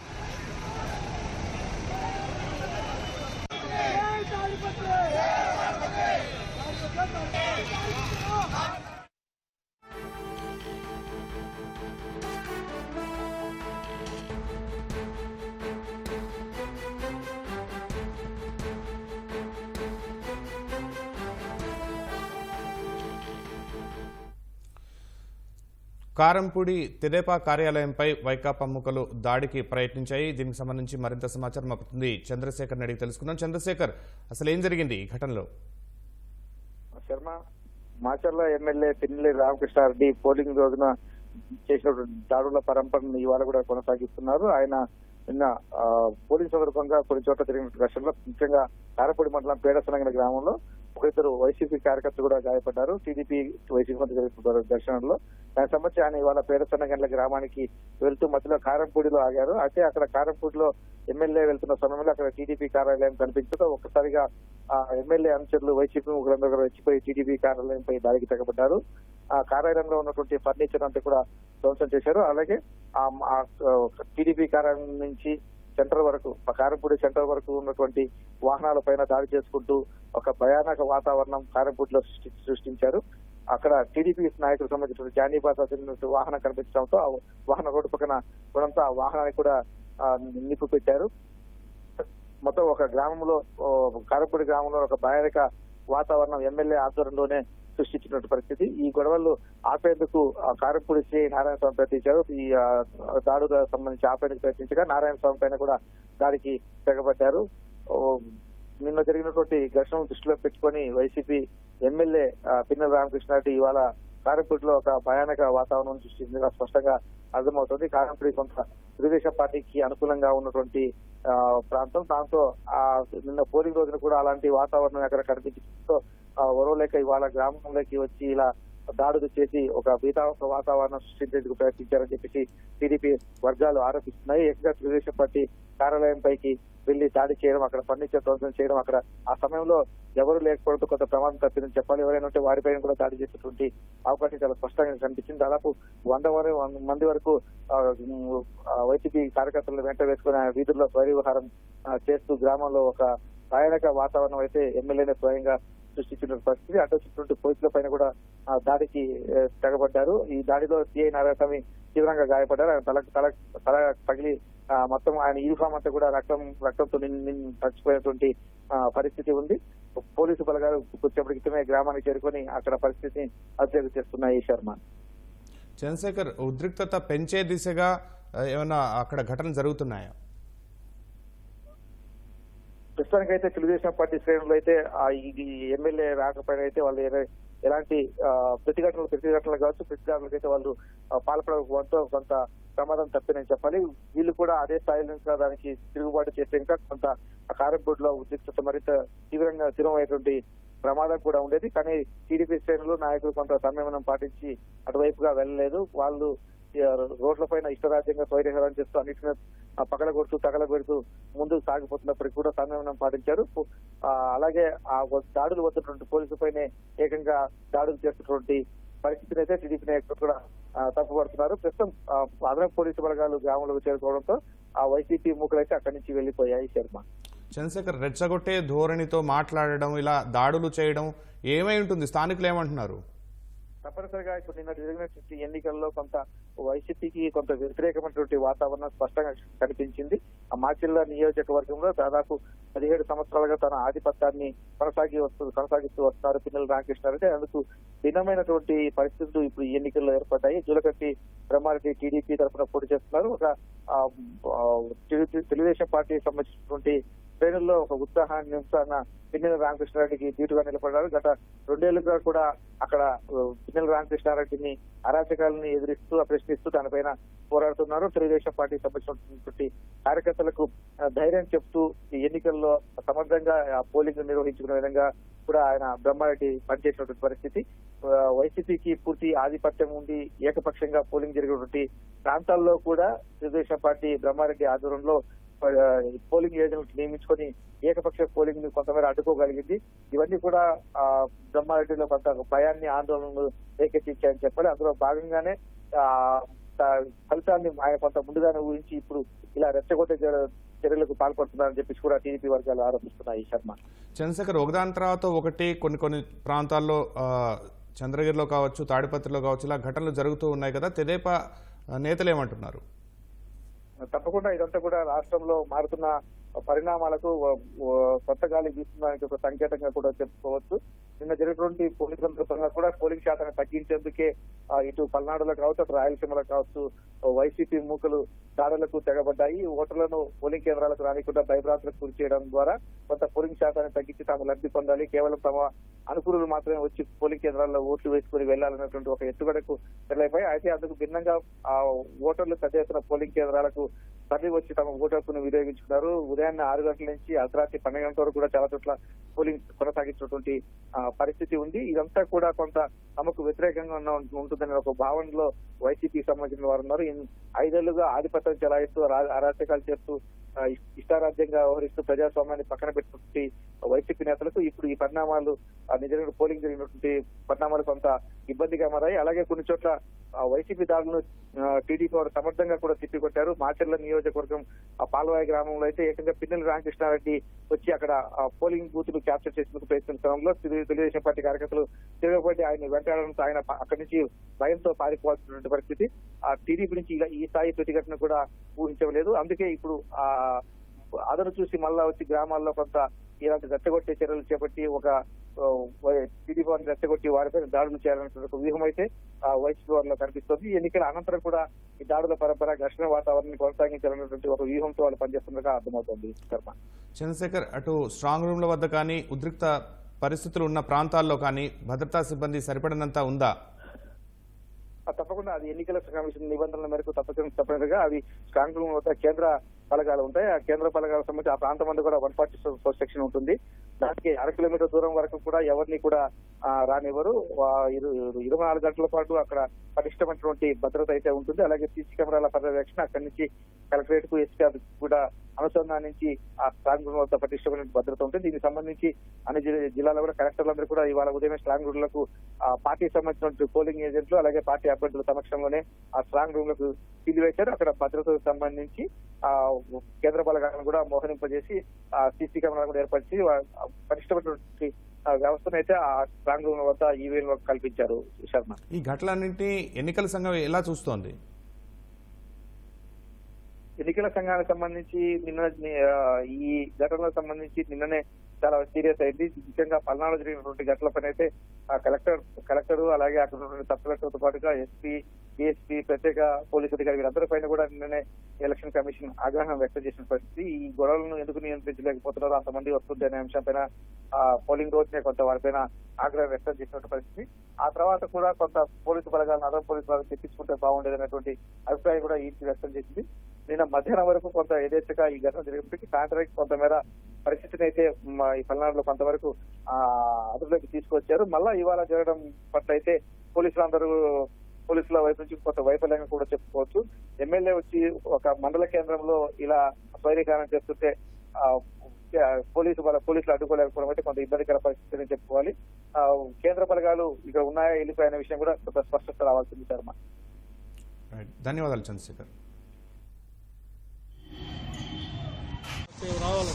కారంపూడి తెదేపా కార్యాలయంపై వైకాపా ముఖలు దాడికి ప్రయత్నించాయి. దీనికి సంబంధించి మరింత సమాచారం మా ప్రతినిధి చంద్రశేఖర్ అడిగి తెలుసుకుందాం. చంద్రశేఖర్, అసలు ఏం జరిగింది ఈ ఘటనలో? శర్మ, మాచర్ల ఎమ్మెల్యే పిన్నెల్లి రామకృష్ణారెడ్డి పోలింగ్ రోజున చేసిన దాడుల పరంపరను ఇవాళ కూడా కొనసాగిస్తున్నారు. ఆయన నిన్న పోలింగ్ సందర్భంగా కొన్ని చోట్ల జరిగిన ఘర్షణలో, ముఖ్యంగా కారపూడి మండలం పేడసనంగన గ్రామంలో ఒకరిద్దరు వైసీపీ కార్యకర్తలు కూడా గాయపడ్డారు. టీడీపీ వైసీపీ మధ్య జరుగుతున్న ఘర్షణలో దానికి సంబంధించి ఆయన ఇవాళ పేడసన్నగండ్ల గ్రామానికి వెళ్తూ మధ్యలో కారంపూడిలో ఆగారు. అయితే అక్కడ కారంపూడిలో ఎమ్మెల్యే వెళ్తున్న సమయంలో అక్కడ టీడీపీ కార్యాలయం కనిపించడంతో ఒక్కసారిగా ఆ ఎమ్మెల్యే అనుచరులు వైసీపీ ముగ్గురందరూ వచ్చిపోయి టీడీపీ కార్యాలయంపై దాడికి తెగబడ్డారు. ఆ కార్యాలయంలో ఉన్నటువంటి ఫర్నిచర్ అంతా కూడా ధ్వంసం చేశారు. అలాగే ఆ టీడీపీ కార్యాలయం నుంచి సెంటర్ వరకు, కారంపూడి సెంటర్ వరకు ఉన్నటువంటి వాహనాల పైన దాడి చేసుకుంటూ ఒక భయానక వాతావరణం కారంపూడిలో సృష్టించారు. అక్కడ టీడీపీ నాయకులకు సంబంధించిన జానీ బాసా వాహనం కనిపించడంతో ఆ వాహన రోడ్డు పక్కన ఉండడంతో ఆ వాహనానికి కూడా నిప్పు పెట్టారు. మొత్తం ఒక గ్రామంలో, కారంపూడి గ్రామంలో ఒక భయానక వాతావరణం ఎమ్మెల్యే ఆధ్వర్యంలోనే సృష్టించినటువంటి పరిస్థితి. ఈ గొడవలు ఆపేందుకు కారంపూడి సిఐ నారాయణ స్వామి ప్రయత్నించారు. ఈ దాడులకు సంబంధించి ఆపేందుకు ప్రయత్నించగా నారాయణ స్వామి పైన కూడా దాడికి తెగబడ్డారు. నిన్న జరిగినటువంటి ఘర్షణను దృష్టిలో పెట్టుకుని వైసీపీ ఎమ్మెల్యే పిన్నెల్లి రామకృష్ణారెడ్డి ఇవాళ కారంపూడిలో ఒక భయానక వాతావరణం సృష్టించగా స్పష్టంగా అర్థమవుతుంది. కారంపూడి కొంత తెలుగుదేశం పార్టీకి అనుకూలంగా ఉన్నటువంటి ప్రాంతం. దాంతో నిన్న పోలింగ్ రోజున కూడా అలాంటి వాతావరణం అక్కడ కనిపించడంతో ఒరవలేక ఇవాళ గ్రామంలోకి వచ్చి ఇలా దాడులు చేసి ఒక భీతావక వాతావరణం సృష్టించేందుకు ప్రయత్నించారని చెప్పేసి టీడీపీ వర్గాలు ఆరోపిస్తున్నాయి. ఏకంగా తెలుగుదేశం పార్టీ కార్యాలయం పైకి వెళ్లి దాడి చేయడం, అక్కడ ఫర్నిచర్ ధ్వంసం చేయడం, అక్కడ ఆ సమయంలో ఎవరు లేకపోవడంతో కొంత ప్రమాదం తప్పిందని చెప్పాలి. ఎవరైనా ఉంటే వారిపైన కూడా దాడి చేసేటువంటి అవకాశం చాలా స్పష్టంగా కనిపించింది. దాదాపు 100 మంది వరకు వైసీపీ కార్యకర్తలను వెంట వేసుకుని వీధుల్లో పరివహారం చేస్తూ గ్రామంలో ఒక భయానక వాతావరణం అయితే ఎమ్మెల్యేనే స్వయంగా సృష్టించిన పరిస్థితి. అడ్డొచ్చినటువంటి పోలీసుల పైన కూడా దాడికి తెగబడ్డారు. ఈ దాడిలో సిఐ నారాయణస్వామి తీవ్రంగా గాయపడ్డారు. ఆయన తల పగిలి మొత్తం ఆయన యూనిఫామ్ అంతా కూడా రక్తంతో తడిచిపోయినటువంటి పరిస్థితి ఉంది. పోలీసు బలగాలు కొద్దిసేపటి క్రితమే గ్రామానికి చేరుకొని అక్కడ పరిస్థితిని అధ్యయనం చేస్తున్నాయి. శర్మ, చంద్రశేఖర్, ఉద్రిక్తత పెంచే దిశగా ఏమైనా అక్కడ ఘటనలు జరుగుతున్నాయా? ప్రస్తుతానికైతే తెలుగుదేశం పార్టీ శ్రేణులు అయితే ఈ ఎమ్మెల్యే రాకపోయినా అయితే వాళ్ళు ఎలాంటి ప్రతిఘటనలు కావచ్చు, ప్రతిదాడులకైతే వాళ్ళు పాల్పడకపోవడంతో కొంత ప్రమాదం తప్పినని చెప్పాలి. వీళ్ళు కూడా అదే స్థాయిలో దానికి తిరుగుబాటు చేస్తే ఇంకా కొంత కారంపూడిలో ఉద్రిక్తత మరింత తీవ్రమయ్యేటువంటి ప్రమాదం కూడా ఉండేది. కానీ టీడీపీ శ్రేణులు నాయకులు కొంత సంయమనం పాటించి అటువైపుగా వెళ్ళలేదు. వాళ్ళు రోడ్లపైన ఇష్టరాజ్యంగా స్వైర్యహరం చేస్తూ అన్నింటినీ తగలబెడుతూ ముందుకు సాగిపోతున్నప్పటికీ కూడా సంయమనం పాటించారు. అలాగే ఆ దాడులు వస్తున్నటువంటి పోలీసులపైనే ఏకంగా దాడులు చేస్తున్నటువంటి పరిస్థితిని అయితే టీడీపీ నాయకులు కూడా తప్పుపడుతున్నారు. ప్రస్తుతం అదనపు పోలీసు బలగాలు గ్రామంలోకి చేరుకోవడంతో ఆ వైసీపీ మూకలైతే అక్కడి నుంచి వెళ్లిపోయాయి. శర్మ, చంద్రశేఖర్, రెచ్చగొట్టే ధోరణితో మాట్లాడడం, ఇలా దాడులు చేయడం ఏమై ఉంటుంది? స్థానికులు ఏమంటున్నారు? తప్పనిసరిగా ఇప్పుడు నిన్న జరిగినటువంటి ఎన్నికల్లో కొంత వైసీపీకి కొంత వ్యతిరేకమైనటువంటి వాతావరణం స్పష్టంగా కనిపించింది. ఆ మాచిల్ల నియోజకవర్గంలో దాదాపు 17 సంవత్సరాలుగా తన ఆధిపత్యాన్ని కొనసాగిస్తూ వస్తున్నారు పిన్నెల రామకృష్ణారెడ్డి. అందుకు భిన్నమైనటువంటి పరిస్థితులు ఇప్పుడు ఈ ఎన్నికల్లో ఏర్పడ్డాయి. జూలకర్తి బ్రహ్మారెడ్డి టీడీపీ తరఫున పోటీ చేస్తున్నారు. ఒక తెలుగుదేశం పార్టీకి సంబంధించినటువంటి శ్రేణుల్లో ఒక ఉత్సాహాన్ని నింపుతున్న పిన్నెల రామకృష్ణారెడ్డికి ధీటుగా నిలబడ్డారు. గత 2 ఏళ్లుగా కూడా అక్కడ పిన్నెల రామకృష్ణారెడ్డిని అరాచకాలను ఎదిరిస్తూ ప్రశ్నిస్తూ తనపైన పోరాడుతున్నారు. తెలుగుదేశం పార్టీకి సంబంధించినటువంటి కార్యకర్తలకు ధైర్యం చెప్తూ ఈ ఎన్నికల్లో సమర్థంగా పోలింగ్ నిర్వహించుకునే విధంగా కూడా ఆయన బ్రహ్మారెడ్డి పనిచేసినటువంటి పరిస్థితి. వైసీపీకి పూర్తి ఆధిపత్యం ఉండి ఏకపక్షంగా పోలింగ్ జరిగినటువంటి ప్రాంతాల్లో కూడా తెలుగుదేశం పార్టీ బ్రహ్మారెడ్డి ఆధ్వర్యంలో పోలింగ్ ఏజెంట్ నియమించుకొని ఏకపక్ష పోలింగ్ ని కొంతమేర అడ్డుకోగలిగింది. ఇవన్నీ కూడా బ్రహ్మారెడ్డిలో కొంత భయాన్ని, ఆందోళనలు రేకెత్తించాయని చెప్పాలి. అందులో భాగంగానే ఫలితాన్ని ఆయన కొంత ముందుగానే ఊహించి ఇప్పుడు ఇలా రెచ్చగొట్టే చర్యలకు పాల్పడుతున్నారని చెప్పేసి కూడా టీడీపీ వర్గాలు ఆరోపిస్తున్నాయి. శర్మ, చంద్రశేఖర్, ఒకదాని తర్వాత ఒకటి కొన్ని ప్రాంతాల్లో చంద్రగిరిలో కావచ్చు, తాడిపత్రిలో కావచ్చు, ఇలా ఘటనలు జరుగుతూ ఉన్నాయి కదా. తెదేపా నేతలు ఏమంటున్నారు? తప్పకుండా ఇదంతా కూడా రాష్ట్రంలో మారుతున్న పరిణామాలకు కొత్త గాలి వీస్తున్నదానికి ఒక సంకేతంగా కూడా చెప్పుకోవచ్చు. నిన్న జరిగినటువంటి పోలింగ్ సందర్భంగా కూడా పోలింగ్ శాతాన్ని తగ్గించేందుకే ఇటు పల్నాడులో కావచ్చు, అటు రాయలసీమలో కావచ్చు వైసీపీ మూకలు దాడులకు తెగబడ్డాయి. ఓటర్లను పోలింగ్ కేంద్రాలకు రానికుండా భయభ్రాంతులకు గురి చేయడం ద్వారా కొంత పోలింగ్ శాతాన్ని తగ్గించి తాము లబ్ధి పొందాలి, కేవలం తమ అనుకూలులు మాత్రమే వచ్చి పోలింగ్ కేంద్రాల్లో ఓట్లు వేసుకుని వెళ్లాలన్నటువంటి ఒక ఎత్తుగడకు తెరలేపాయి. అయితే అందుకు భిన్నంగా ఆ ఓటర్లు పెద్ద ఎత్తున పోలింగ్ కేంద్రాలకు తరలి వచ్చి తమ ఓటు హక్కును వినియోగించుకున్నారు. ఉదయాన్నే 6 గంటల నుంచి అర్ధరాత్రి 12 గంటల వరకు కూడా చాలా చోట్ల పోలింగ్ కొనసాగించినటువంటి పరిస్థితి ఉంది. ఇదంతా కూడా కొంత తమకు వ్యతిరేకంగా ఉంటుందనే ఒక భావనలో వైసీపీకి సంబంధించిన వారు ఉన్నారు. 5 ఏళ్లుగా ఆధిపత్యం చెలాయిస్తూ అరాచకాలు చేస్తూ ఇష్టారాజ్యంగా వ్యవహరిస్తూ ప్రజాస్వామ్యాన్ని పక్కన పెట్టినటువంటి వైసీపీ నేతలకు ఇప్పుడు ఈ పరిణామాలు నిజంగా పోలింగ్ జరిగినటువంటి పరిణామాలు కొంత ఇబ్బందిగా మారాయి. అలాగే కొన్ని చోట్ల వైసీపీ దాడులను టీడీపీ వారు సమర్థంగా కూడా తిప్పికొట్టారు. మాచర్ల నియోజకవర్గం పాల్వాయి గ్రామంలో అయితే ఏకంగా పిన్నెల రామకృష్ణారెడ్డి వచ్చి అక్కడ పోలింగ్ బూత్ ను క్యాప్చర్ చేసేందుకు ప్రయత్నించిన క్రమంలో తెలుగుదేశం పార్టీ కార్యకర్తలు తిరగబడి ఆయన వెంటాడడంతో ఆయన అక్కడి నుంచి భయంతో పారిపోవాల్సినటువంటి పరిస్థితి. ఆ టీడీపీ నుంచి ఈ స్థాయి ప్రతిఘటన కూడా ఊహించలేదు. అందుకే ఇప్పుడు అదను చూసి మళ్ళా వచ్చి గ్రామాల్లో కొంత ఇలాంటి రెచ్చగొట్టే చర్యలు చేపట్టి ఒక టీడీపీ వారిని రెచ్చగొట్టి వారిపై దాడులు చేయాలనే ఒక వ్యూహం అయితే వైసీపీ వారిలో కనిపిస్తుంది. ఎన్నికల అనంతరం కూడా ఈ దాడుల పరంపర ఘర్షణ వాతావరణాన్ని కొనసాగించాలనేటువంటి ఒక వ్యూహంతో వాళ్ళు పనిచేస్తుండగా అర్థమవుతోంది. శర్మ, చంద్రశేఖర్, అటు స్ట్రాంగ్ రూమ్ల వద్ద కానీ, ఉద్రిక్త పరిస్థితులు ఉన్న ప్రాంతాల్లో కానీ భద్రతా సిబ్బంది సరిపడినంత ఉందా? తప్పకుండా అది ఎన్నికల కమిషన్ నిబంధనల మేరకు తప్పనిసరిగా అవి స్ట్రాంగ్ రూమ్ వద్ద కేంద్ర బలగాలు ఉంటాయి. ఆ కేంద్ర బలగాలకు సంబంధించి ఆ ప్రాంతం అంతా కూడా 144 సెక్షన్ ఉంటుంది. దానికి 1/2 కిలోమీటర్ దూరం వరకు కూడా ఎవరిని కూడా రానివ్వరు. 24 గంటల పాటు అక్కడ పటిష్టమైనటువంటి భద్రత అయితే ఉంటుంది. అలాగే సీసీ కెమెరాల పర్యవేక్షణ అక్కడి నుంచి కలెక్టరేట్ కు ఎస్పీ ఆఫీస్ కూడా అనుసంధానించి ఆ స్ట్రాంగ్ రూమ్ వద్ద పటిష్టమైన భద్రత ఉంటుంది. దీనికి సంబంధించి అన్ని జిల్లాలో కూడా కలెక్టర్లందరూ కూడా ఇవాళ ఉదయం స్ట్రాంగ్ రూమ్లకు పార్టీకి సంబంధించిన పోలింగ్ ఏజెంట్లు అలాగే పార్టీ అభ్యర్థుల సమక్షంలోనే ఆ స్ట్రాంగ్ రూమ్ లకు వేశారు. అక్కడ భద్రతకు సంబంధించి కేంద్ర బలగాలను కూడా మోహరింపజేసి సీసీ కెమెరాలు కూడా ఏర్పరిచి పటిష్టమైనటువంటి వ్యవస్థను అయితే ఆ స్ట్రాంగ్ రూమ్ వద్ద ఈవీఎం కల్పించారు. శర్మ, ఈ ఘటనలన్నింటినీ ఎన్నికల సంఘం ఎలా చూస్తోంది? ఎన్నికల సంఘానికి సంబంధించి ఈ ఘటనలకు సంబంధించి నిన్ననే చాలా సీరియస్ అయింది. ముఖ్యంగా పల్నాడు జరిగినటువంటి ఘటనల పైన అయితే కలెక్టర్ అలాగే అక్కడ ఉన్నటువంటి సబ్ కలెక్టర్ తో పాటుగా ఎస్పీ, డిఎస్పీ, ప్రత్యేక పోలీసు అధికారి వీరందరి పైన కూడా నిన్ననే ఎలక్షన్ కమిషన్ ఆగ్రహం వ్యక్తం చేసిన పరిస్థితి. ఈ గొడవలను ఎందుకు నియంత్రించలేకపోతున్నారో అంతమంది వస్తుంది అనే అంశం పైన పోలింగ్ రోజునే కొంత వారిపైన ఆగ్రహం వ్యక్తం చేసినటువంటి పరిస్థితి. ఆ తర్వాత కూడా కొంత పోలీసు బలగాలను అదనపు పోలీసు బలగాలు తెప్పించుకుంటే బాగుండేది అనేటువంటి అభిప్రాయం కూడా ఈ వ్యక్తం చేసింది. నిన్న మధ్యాహ్నం వరకు కొంత యథేచ్ఛగా ఈ ఘటన జరిగినప్పటికీ సాయంత్రానికి కొంతమేర పరిస్థితిని అయితే ఈ పల్నాడులో కొంతవరకు అదుపులోకి తీసుకొచ్చారు. మళ్ళా ఇవాళ జరగడం పట్ల అయితే పోలీసుల వైపు నుంచి కొంత వైఫల్యంగా కూడా చెప్పుకోవచ్చు. ఎమ్మెల్యే వచ్చి ఒక మండల కేంద్రంలో ఇలా స్వైరీకరణ చేస్తుంటే పోలీసులు అడ్డుకోలేకపోవడం అయితే కొంత ఇబ్బందికర పరిస్థితిని చెప్పుకోవాలి. కేంద్ర బలగాలు ఇక్కడ ఉన్నాయా వెళ్ళిపోయిన విషయం కూడా కొంత స్పష్టత రావాల్సింది. శర్మ, ధన్యవాదాలు చంద్రశేఖర్. రావాలి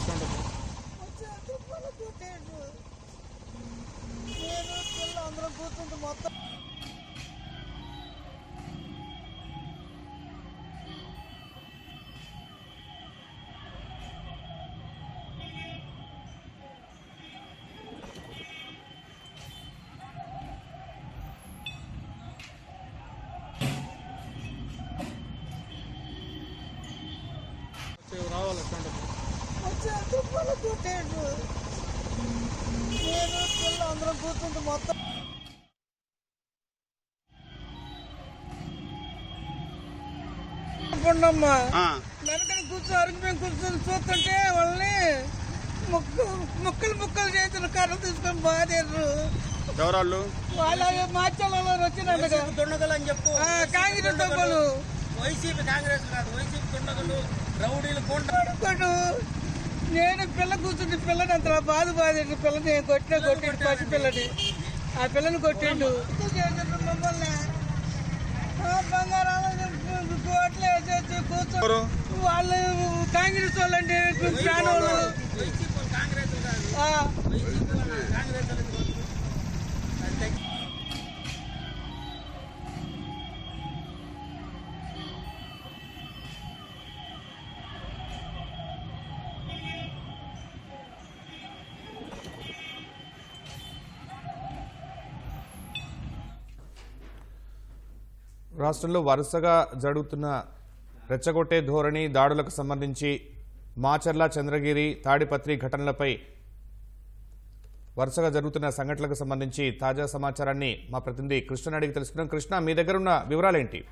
వెనకని కూర్చో అరుగు మేము కూర్చొని చూస్తుంటే వాళ్ళని ముక్కలు చేసిన కర్రలు తీసుకొని బాగారు. ఎవరాళ్ళు వాళ్ళ మార్చాలలో వచ్చినట్టుగా దుండగలు అని చెప్పు. కాంగ్రెస్ డబ్బులు వైసీపీ కాంగ్రెస్ కాదు, వైసీపీ దుండగలు రౌడీలు నేను పిల్ల కూర్చుంటే పిల్లని అంత బాధపడి పిల్లని కొట్టిండు పసి పిల్లని ఆ పిల్లని కొట్టిండు మమ్మల్ని బంగారాలు కోట్లు వేసేసి కూర్చో వాళ్ళు కాంగ్రెస్ వాళ్ళండి ఫ్యాన్ వాళ్ళు. రాష్ట్రంలో వరుసగా జరుగుతున్న రెచ్చగొట్టే ధోరణి దాడులకు సంబంధించి మాచర్ల, చంద్రగిరి, తాడిపత్రి ఘటనలపై వరుసగా జరుగుతున్న సంఘటనలకు సంబంధించి తాజా సమాచారాన్ని మా ప్రతినిధి కృష్ణ అడిగి తెలుసుకున్నాం. కృష్ణ, మీ దగ్గర ఉన్న వివరాలేంటి?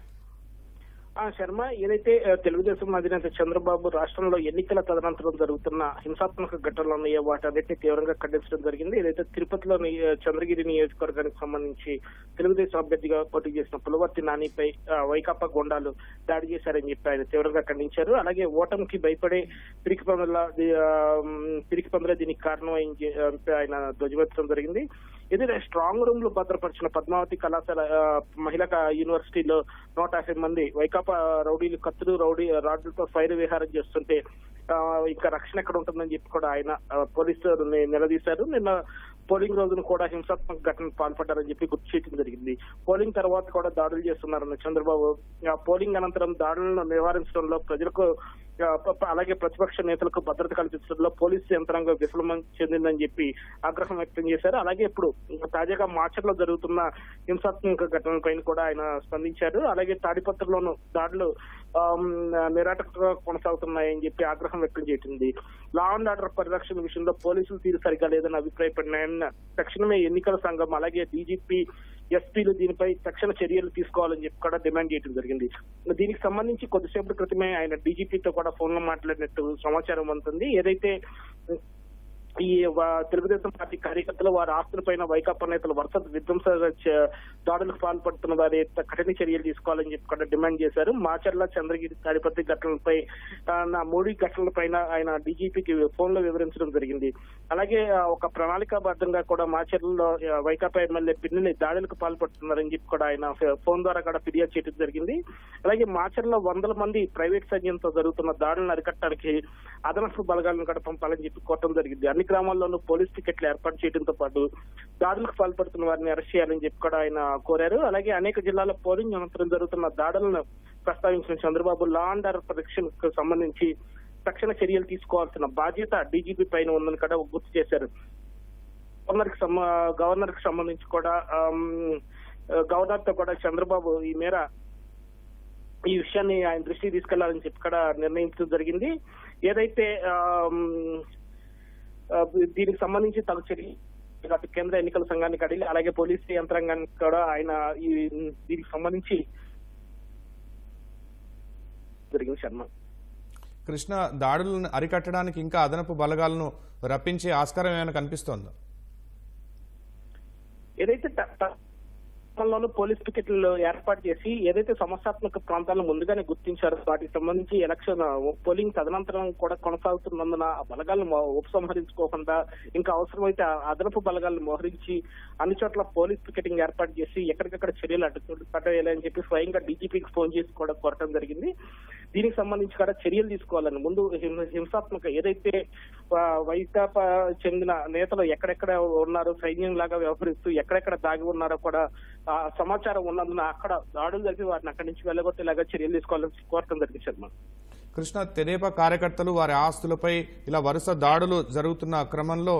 శర్మ, ఏదైతే తెలుగుదేశం అధినేత చంద్రబాబు రాష్ట్రంలో ఎన్నికల తదనంతరం జరుగుతున్న హింసాత్మక ఘటనలు ఉన్నాయో వాటన్నిటిని తీవ్రంగా ఖండించడం జరిగింది. ఏదైతే తిరుపతిలోని చంద్రగిరి నియోజకవర్గానికి సంబంధించి తెలుగుదేశం అభ్యర్థిగా పోటీ చేసిన పులవర్తి నానిపై వైకాపా గొండాలు దాడి చేశారని చెప్పి ఆయన తీవ్రంగా ఖండించారు. అలాగే ఓటమికి భయపడే పిరికి పందుల దీనికి కారణం ఆయన ధ్వజమెత్తడం జరిగింది. ఏదైతే స్ట్రాంగ్ రూమ్ లో భద్రపరిచిన పద్మావతి కళాశాల మహిళా యూనివర్సిటీలో 150 మంది వైకాపా రౌడీలు కత్తులు రాడ్లతో ఫైర్ విహారం చేస్తుంటే ఇంకా రక్షణ ఎక్కడ ఉంటుందని చెప్పి కూడా ఆయన పోలీసులు నిలదీశారు. నిన్న పోలింగ్ రోజున కూడా హింసాత్మక ఘటనకు పాల్పడ్డారని చెప్పి గుర్తు చేయడం జరిగింది. పోలింగ్ తర్వాత కూడా దాడులు చేస్తున్నారన్న చంద్రబాబు పోలింగ్ అనంతరం దాడులను నివారించడంలో ప్రజలకు అలాగే ప్రతిపక్ష నేతలకు భద్రత కల్పించడంలో పోలీసు యంత్రాంగం విఫలం చెందిందని చెప్పి ఆగ్రహం వ్యక్తం చేశారు. అలాగే ఇప్పుడు తాజాగా మార్చర్లో జరుగుతున్న హింసాత్మక ఘటనలపైన కూడా ఆయన స్పందించారు. అలాగే తాడిపత్రిలోనూ దాడులు నిరాటకంగా కొనసాగుతున్నాయని చెప్పి ఆగ్రహం వ్యక్తం చేసింది. లా అండ్ ఆర్డర్ పరిరక్షణ విషయంలో పోలీసులు తీరు సరిగా లేదని అభిప్రాయపడిన తక్షణమే ఎన్నికల సంఘం అలాగే డీజీపీ, ఎస్పీలు దీనిపై తక్షణ చర్యలు తీసుకోవాలని చెప్పి కూడా డిమాండ్ చేయడం జరిగింది. దీనికి సంబంధించి కొద్దిసేపటి క్రితమే ఆయన డీజీపీతో కూడా ఫోన్ లో మాట్లాడినట్టు సమాచారం అందుతుంది. ఏదైతే ఈ తెలుగుదేశం పార్టీ కార్యకర్తలు వారి ఆస్తులపైన వైకాపా నేతలు వరుస విధ్వంస దాడులకు పాల్పడుతున్న వారి కఠిన చర్యలు తీసుకోవాలని చెప్పి కూడా డిమాండ్ చేశారు. మాచర్ల, చంద్రగిరి, తాడిపత్రి ఘటనలపై 3 ఘటనలపైన ఆయన డీజీపీకి ఫోన్ లో వివరించడం జరిగింది. అలాగే ఒక ప్రణాళికాబద్ధంగా కూడా మాచర్లలో వైకాపా ఎమ్మెల్యే పిన్నిని దాడులకు పాల్పడుతున్నారని చెప్పి కూడా ఆయన ఫోన్ ద్వారా కూడా ఫిర్యాదు చేయడం జరిగింది. అలాగే మాచర్లలో 100 మంది ప్రైవేట్ సైన్యంతో జరుగుతున్న దాడులను అరికట్టడానికి అదనపు బలగాలను కూడా పంపాలని చెప్పి కోరడం జరిగింది. అన్ని గ్రామాల్లోనూ పోలీస్ టికెట్లు ఏర్పాటు చేయడంతో పాటు దాడులకు పాల్పడుతున్న వారిని అరెస్ట్ చేయాలని చెప్పి కూడా ఆయన కోరారు. అలాగే అనేక జిల్లాల్లో పోలింగ్ అనంతరం జరుగుతున్న దాడులను ప్రస్తావించిన చంద్రబాబు లా అండ్ ఆర్డర్ పరిరక్షణకు సంబంధించి తక్షణ చర్యలు తీసుకోవాల్సిన బాధ్యత డీజీపీ పైన ఉందని కూడా గుర్తు చేశారు. గవర్నర్ కి సంబంధించి కూడా గవర్నర్ తో కూడా చంద్రబాబు ఈ విషయాన్ని ఆయన దృష్టికి తీసుకెళ్లాలని చెప్పి కూడా నిర్ణయించడం జరిగింది. ఏదైతే దీనికి సంబంధించి తగు చర్య కేంద్ర ఎన్నికల సంఘానికి అడిగి అలాగే పోలీసు యంత్రాంగానికి కూడా ఆయన దీనికి సంబంధించి జరిగింది. శర్మ, కృష్ణ, దాడులను అరికట్టడానికి ఇంకా అదనపు బలగాలను రప్పించే ఆస్కారం ఏమైనా కనిపిస్తోందా? ఏదైతే క్షేత్రాల్లోనూ పోలీస్ పికెట్లు ఏర్పాటు చేసి ఏదైతే సమస్యాత్మక ప్రాంతాలను ముందుగానే గుర్తించారో వాటికి సంబంధించి ఎలక్షన్ పోలింగ్ తదనంతరం కూడా కొనసాగుతున్నందున ఆ బలగాలను ఉపసంహరించుకోకుండా ఇంకా అవసరమైతే అదనపు బలగాలను మోహరించి అన్ని చోట్ల పోలీస్ పికెటింగ్ ఏర్పాటు చేసి ఎక్కడికక్కడ చర్యలు అడ్డుకట్టేయాలి అని చెప్పి స్వయంగా డీజీపీకి ఫోన్ చేసి కూడా కోరటం జరిగింది. దీనికి సంబంధించి కూడా చర్యలు తీసుకోవాలని ముందు హింసాత్మక ఏదైతే వైకాపా చెందిన నేతలు ఎక్కడెక్కడ ఉన్నారో సైన్యం లాగా వ్యవహరిస్తూ ఎక్కడెక్కడ దాగి ఉన్నారో కూడా సమాచారం ఉన్నందున అక్కడ దాడులు జరిపి వారిని అక్కడి నుంచి వెళ్ళగొట్టేలాగా చర్యలు తీసుకోవాలని కోరటం జరిగింది. శర్మ కృష్ణ, తెదేపా కార్యకర్తలు వారి ఆస్తులపై ఇలా వరుస దాడులు జరుగుతున్న క్రమంలో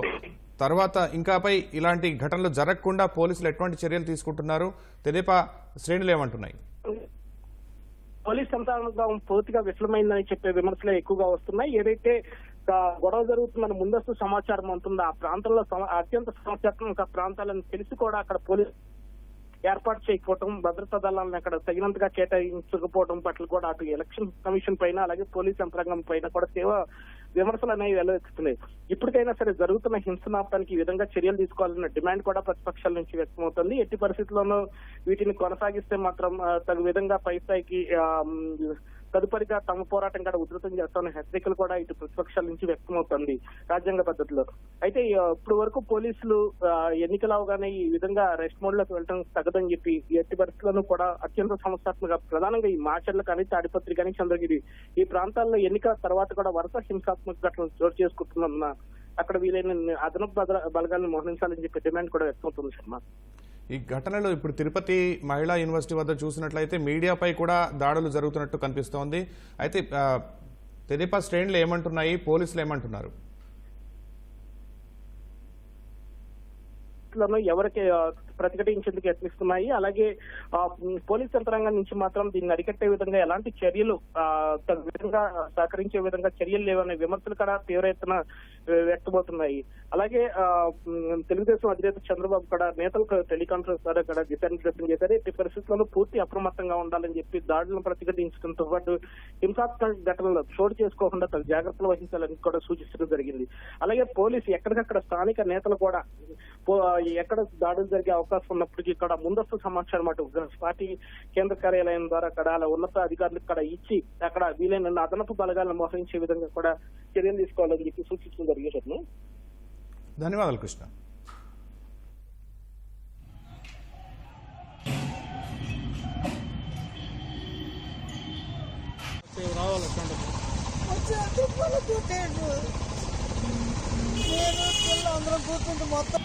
తర్వాత ఇంకాపై ఇలాంటి ఘటనలు జరగకుండా పోలీసులు ఎటువంటి చర్యలు తీసుకుంటున్నారు? తెదేపా శ్రేణులు ఏమంటున్నాయి? పోలీస్ యంత్రాంగం పూర్తిగా విఫలమైందని చెప్పే విమర్శలు ఎక్కువగా వస్తున్నాయి. ఏదైతే గొడవ జరుగుతుందని ముందస్తు సమాచారం ఉంటుందో ఆ ప్రాంతంలో అత్యంత సమస్యాత్మక ప్రాంతాలను తెలిసి కూడా అక్కడ పోలీసు ఏర్పాటు చేయకపోవడం, భద్రతా దళాలను అక్కడ తగినంతగా కేటాయించకపోవడం పట్ల కూడా అటు ఎలక్షన్ కమిషన్ పైన అలాగే పోలీస్ యంత్రాంగం పైన కూడా విమర్శలు అనేవి వెల్లవెత్తుతున్నాయి. ఇప్పటికైనా సరే జరుగుతున్న హింసనాపానికి ఈ విధంగా చర్యలు తీసుకోవాలన్న డిమాండ్ కూడా ప్రతిపక్షాల నుంచి వ్యక్తమవుతుంది. ఎట్టి పరిస్థితుల్లోనూ వీటిని కొనసాగిస్తే మాత్రం తగు విధంగా పై స్థాయికి తదుపరిగా తమ పోరాటం కూడా ఉధృతం చేస్తామన్న హెచ్చరికలు కూడా ఇటు ప్రతిపక్షాల నుంచి వ్యక్తమవుతుంది రాజ్యాంగ పద్ధతిలో. అయితే ఇప్పుడు వరకు పోలీసులు ఎన్నికలు అవగానే ఈ విధంగా రెస్ట్ మోడ్ లోకి వెళ్ళడం తగదని చెప్పి ఎట్టి పరిస్థితుల్లోనూ కూడా అత్యంత సమస్యాత్మక ప్రధానంగా ఈ మాచర్లు కానీ తాడిపత్రి కానీ చంద్రగిరి ఈ ప్రాంతాల్లో ఎన్నికల తర్వాత కూడా వరుస హింసాత్మక ఘటనలు చోటు చేసుకుంటున్న అక్కడ వీలైన అదనపు బలగాలను మోహరించాలని చెప్పి డిమాండ్ కూడా వ్యక్తమవుతుంది. శర్మ, ఈ ఘటనలో ఇప్పుడు తిరుపతి మహిళా యూనివర్సిటీ వద్ద చూసినట్లయితే మీడియాపై కూడా దాడులు జరుగుతున్నట్టు కనిపిస్తోంది. అయితే తెదేపా శ్రేణులు ఏమంటున్నాయి, పోలీసులు ఏమంటున్నారు? ఎవరికి ప్రతిఘటించేందుకు యత్నిస్తున్నాయి. అలాగే పోలీస్ యంత్రాంగం నుంచి మాత్రం దీన్ని అరికట్టే విధంగా ఎలాంటి చర్యలు విధంగా సహకరించే విధంగా చర్యలు లేవనే విమర్శలు కూడా తీవ్ర ఎత్తున వ్యక్తమవుతున్నాయి. అలాగే తెలుగుదేశం అధినేత చంద్రబాబు కూడా నేతలకు టెలికాన్ఫరెన్స్ ద్వారా కూడా దిశానిర్దేశం చేశారు. ఈ పరిస్థితుల్లో పూర్తి అప్రమత్తంగా ఉండాలని చెప్పి దాడులను ప్రతిఘటించడంతో పాటు హింసాత్మక ఘటనలు చోటు చేసుకోకుండా తగు జాగ్రత్తలు వహించాలని కూడా సూచించడం జరిగింది. అలాగే పోలీసు ఎక్కడికక్కడ స్థానిక నేతలు కూడా ఎక్కడ దాడులు జరిగే అవకాశం ఉన్నప్పటికీ ఇక్కడ ముందస్తు సమాచారం అటు పార్టీ కేంద్ర కార్యాలయం ద్వారా అక్కడ అలా ఉన్నత అధికారులకు కూడా ఇచ్చి అక్కడ వీలైన అదనపు బలగాలను మోహరించే విధంగా కూడా చర్యలు తీసుకోవాలని చెప్పి సూచించడం జరిగేటట్లు. ధన్యవాదాలు కృష్ణ. అందరం కూర్చుంటే మొత్తం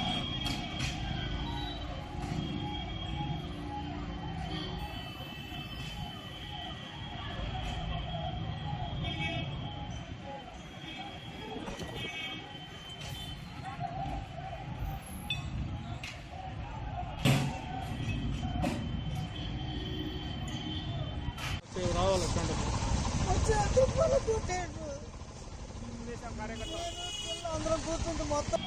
అందరం కూర్చుంటే మొత్తం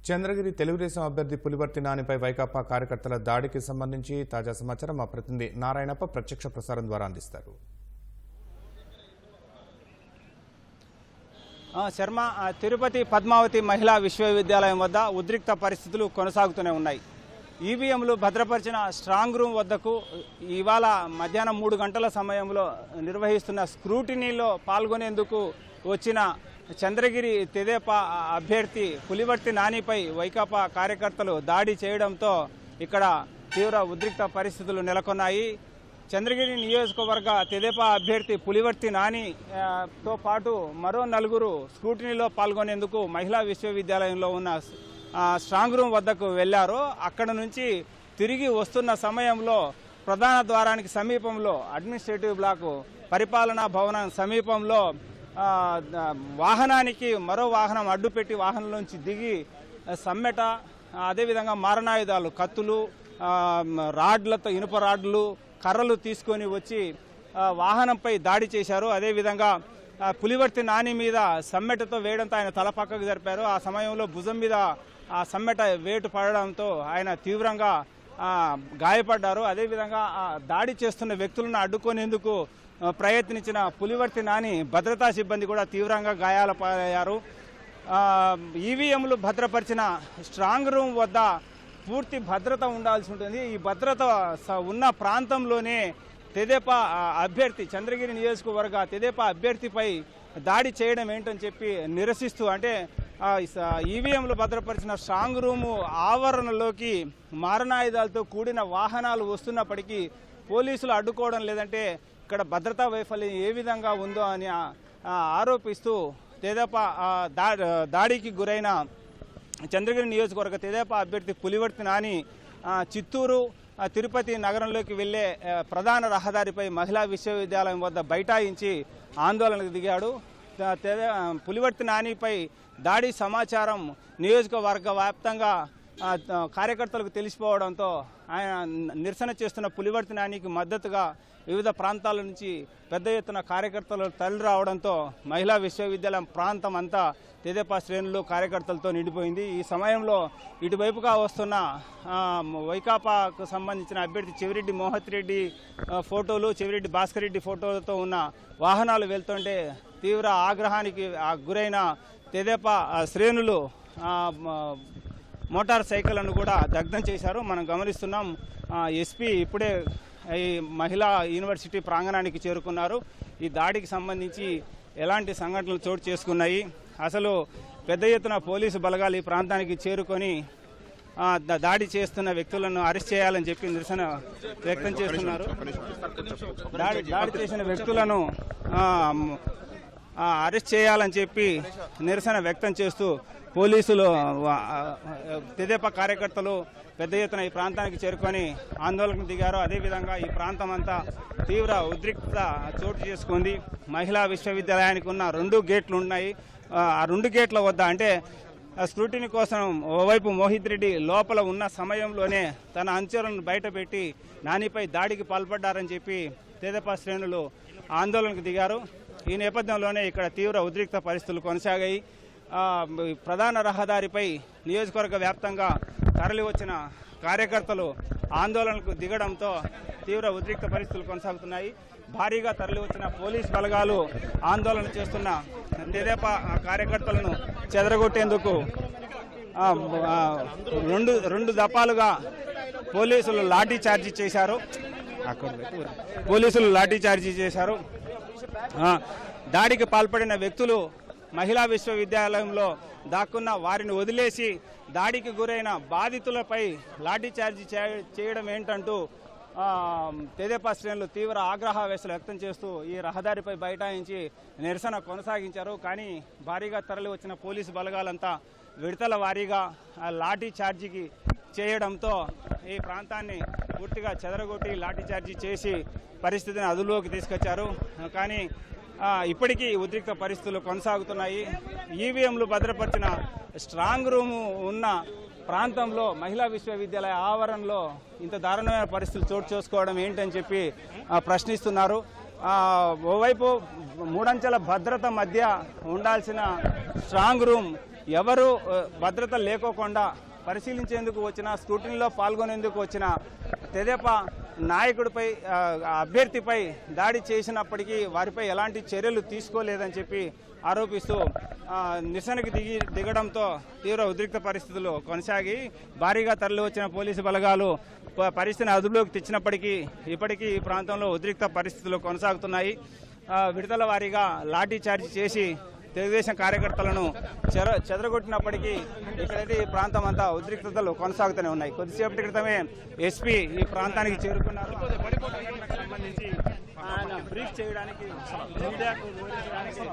చంద్రగిరి తెలుగుదేశం అభ్యర్థి పులివర్తి నానిపై వైకాపా కార్యకర్తల దాడికి సంబంధించి తాజా సమాచారం మా ప్రతినిధి నారాయణప్ప ప్రత్యక్ష ప్రసారం ద్వారా అందిస్తారు. శర్మ, తిరుపతి పద్మావతి మహిళా విశ్వవిద్యాలయం వద్ద ఉద్రిక్త పరిస్థితులు కొనసాగుతూనే ఉన్నాయి. ఈవీఎంలు భద్రపరిచిన స్ట్రాంగ్ రూమ్ వద్దకు ఇవాళ మధ్యాహ్నం 3 గంటల సమయంలో నిర్వహిస్తున్న స్క్రూటినీలో పాల్గొనేందుకు వచ్చిన చంద్రగిరి తెదేపా అభ్యర్థి పులివర్తి నానిపై వైకాపా కార్యకర్తలు దాడి చేయడంతో ఇక్కడ తీవ్ర ఉద్రిక్త పరిస్థితులు నెలకొన్నాయి. చంద్రగిరి నియోజకవర్గ తెదేపా అభ్యర్థి పులివర్తి నానితో పాటు మరో 4 స్క్రూటినీలో పాల్గొనేందుకు మహిళా విశ్వవిద్యాలయంలో ఉన్న స్ట్రాంగ్ రూమ్ వద్దకు వెళ్లారు. అక్కడ నుంచి తిరిగి వస్తున్న సమయంలో ప్రధాన ద్వారానికి సమీపంలో అడ్మినిస్ట్రేటివ్ బ్లాకు పరిపాలనా భవనం సమీపంలో వాహనానికి మరో వాహనం అడ్డుపెట్టి వాహనంలోంచి దిగి సమ్మెట, అదేవిధంగా మారణాయుధాలు, కత్తులు, రాడ్లతో ఇనుప రాడ్లు, కర్రలు తీసుకొని వచ్చి వాహనంపై దాడి చేశారు. అదేవిధంగా పులివర్తి నాని మీద సమ్మెటతో వేయడంతో ఆయన తల పక్కకు జరిపారు. ఆ సమయంలో భుజం మీద ఆ సమ్మెట వేటు పడడంతో ఆయన తీవ్రంగా గాయపడ్డారు. అదేవిధంగా దాడి చేస్తున్న వ్యక్తులను అడ్డుకునేందుకు ప్రయత్నించిన పులివర్తి నాని భద్రతా సిబ్బంది కూడా తీవ్రంగా గాయాల పాలయ్యారు. ఈవీఎంలు భద్రపరిచిన స్ట్రాంగ్ రూమ్ వద్ద పూర్తి భద్రత ఉండాల్సి ఉంటుంది. ఈ భద్రత ఉన్న ప్రాంతంలోనే తెదేపా అభ్యర్థి చంద్రగిరి నియోజకవర్గ తెదేపా అభ్యర్థిపై దాడి చేయడం ఏంటని చెప్పి నిరసిస్తూ, అంటే ఈవీఎంలు భద్రపరిచిన స్ట్రాంగ్ రూము ఆవరణలోకి మారణాయుధాలతో కూడిన వాహనాలు వస్తున్నప్పటికీ పోలీసులు అడ్డుకోవడం లేదంటే ఇక్కడ భద్రతా వైఫల్యం ఏ విధంగా ఉందో అని ఆరోపిస్తూ తెదేపా దాడికి గురైన చంద్రగిరి నియోజకవర్గ తెదేపా అభ్యర్థి పులివర్తి నాని చిత్తూరు తిరుపతి నగరంలోకి వెళ్లే ప్రధాన రహదారిపై మహిళా విశ్వవిద్యాలయం వద్ద బైఠాయించి ఆందోళనకు దిగాడు. పులివర్తి నానిపై దాడి సమాచారం నియోజకవర్గ వ్యాప్తంగా కార్యకర్తలకు తెలిసిపోవడంతో ఆయన నిరసన చేస్తున్న పులివర్తి నానికి మద్దతుగా వివిధ ప్రాంతాల నుంచి పెద్ద ఎత్తున కార్యకర్తలు తరలి రావడంతో మహిళా విశ్వవిద్యాలయం ప్రాంతం అంతా తెదేపా శ్రేణులు కార్యకర్తలతో నిండిపోయింది. ఈ సమయంలో ఇటువైపుగా వస్తున్న వైకాపాకు సంబంధించిన అభ్యర్థి చెవిరెడ్డి మోహత్ రెడ్డి ఫోటోలు, చెవిరెడ్డి భాస్కర్ రెడ్డి ఫోటోలతో ఉన్న వాహనాలు వెళ్తుంటే తీవ్ర ఆగ్రహానికి గురైన తెదేపా శ్రేణులు మోటార్ సైకిళ్లను కూడా దగ్ధం చేశారు. మనం గమనిస్తున్నాం. ఎస్పీ ఇప్పుడే ఈ మహిళా యూనివర్సిటీ ప్రాంగణానికి చేరుకున్నారు. ఈ దాడికి సంబంధించి ఎలాంటి సంఘటనలు చోటు చేసుకున్నాయి, అసలు పెద్ద ఎత్తున పోలీసు బలగాలు ఈ ప్రాంతానికి చేరుకొని దాడి చేస్తున్న వ్యక్తులను అరెస్ట్ చేయాలని చెప్పి నిరసన వ్యక్తం చేస్తున్నారు. దాడి చేసిన వ్యక్తులను అరెస్ట్ చేయాలని చెప్పి నిరసన వ్యక్తం చేస్తూ పోలీసులు తెదేపా కార్యకర్తలు పెద్ద ఎత్తున ఈ ప్రాంతానికి చేరుకొని ఆందోళనకు దిగారు. అదేవిధంగా ఈ ప్రాంతం అంతా తీవ్ర ఉద్రిక్తత చోటు చేసుకుంది. మహిళా విశ్వవిద్యాలయానికి ఉన్న 2 గేట్లు ఉన్నాయి. ఆ 2 గేట్ల వద్ద అంటే స్క్రూటినీ కోసం ఓవైపు మోహిత్ రెడ్డి లోపల ఉన్న సమయంలోనే తన అనుచరులను బయటపెట్టి నానిపై దాడికి పాల్పడ్డారని చెప్పి తెదేపా శ్రేణులు ఆందోళనకు దిగారు. ఈ నేపథ్యంలోనే ఇక్కడ తీవ్ర ఉద్రిక్త పరిస్థితులు కొనసాగాయి. ప్రధాన రహదారిపై నియోజకవర్గ వ్యాప్తంగా తరలి వచ్చిన కార్యకర్తలు ఆందోళనకు దిగడంతో తీవ్ర ఉద్రిక్త పరిస్థితులు కొనసాగుతున్నాయి. భారీగా తరలి వచ్చిన పోలీస్ బలగాలు ఆందోళన చేస్తున్న తెదేపా కార్యకర్తలను చెదరగొట్టేందుకు రెండు దఫాలుగా పోలీసులు లాఠీ చార్జీ చేశారు. దాడికి పాల్పడిన వ్యక్తులు మహిళా విశ్వవిద్యాలయంలో దాక్కున్న వారిని వదిలేసి దాడికి గురైన బాధితులపై లాఠీ చార్జీ చేయడం ఏంటంటూ తెదేపా శ్రేణులు తీవ్ర ఆగ్రహావేశాలు వ్యక్తం చేస్తూ ఈ రహదారిపై బైఠాయించి నిరసన కొనసాగించారు. కానీ భారీగా తరలి వచ్చిన పోలీసు బలగాలంతా విడతల వారీగా లాఠీ చార్జీకి చేయడంతో ఈ ప్రాంతాన్ని పూర్తిగా చెదరగొట్టి లాఠీ చార్జీ చేసి పరిస్థితిని అదుపులోకి తీసుకొచ్చారు. కానీ ఇప్పటికీ ఉద్రిక్త పరిస్థితులు కొనసాగుతున్నాయి. ఈవీఎంలు భద్రపరిచిన స్ట్రాంగ్ రూము ఉన్న ప్రాంతంలో మహిళా విశ్వవిద్యాలయ ఆవరణలో ఇంత దారుణమైన పరిస్థితులు చోటు చేసుకోవడం ఏంటని చెప్పి ప్రశ్నిస్తున్నారు. ఓవైపు 3 అంచెల భద్రత మధ్య ఉండాల్సిన స్ట్రాంగ్ రూమ్ ఎవరు భద్రత లేకోకుండా పరిశీలించేందుకు వచ్చిన, స్క్రూటినీలో పాల్గొనేందుకు వచ్చిన తెదేపా నాయకుడిపై అభ్యర్థిపై దాడి చేసినప్పటికీ వారిపై ఎలాంటి చర్యలు తీసుకోలేదని చెప్పి ఆరోపిస్తూ నిరసనకి దిగడంతో తీవ్ర ఉద్రిక్త పరిస్థితులు కొనసాగి భారీగా తరలి వచ్చిన పోలీసు బలగాలు పరిస్థితిని అదుపులోకి తెచ్చినప్పటికీ ఇప్పటికీ ఈ ప్రాంతంలో ఉద్రిక్త పరిస్థితులు కొనసాగుతున్నాయి. విడతల వారీగా లాఠీ చార్జీ చేసి తెలుగుదేశం కార్యకర్తలను చెదరగొట్టినప్పటికీ ఇక్కడైతే ఈ ప్రాంతం అంతా ఉద్రిక్తతలు కొనసాగుతూనే ఉన్నాయి. కొద్దిసేపటి క్రితమే ఎస్పీ ఈ ప్రాంతానికి చేరుకున్నారు. సంబంధించి ఆయన బ్రీఫ్ చేయడానికి మీడియాకు వివరించడానికి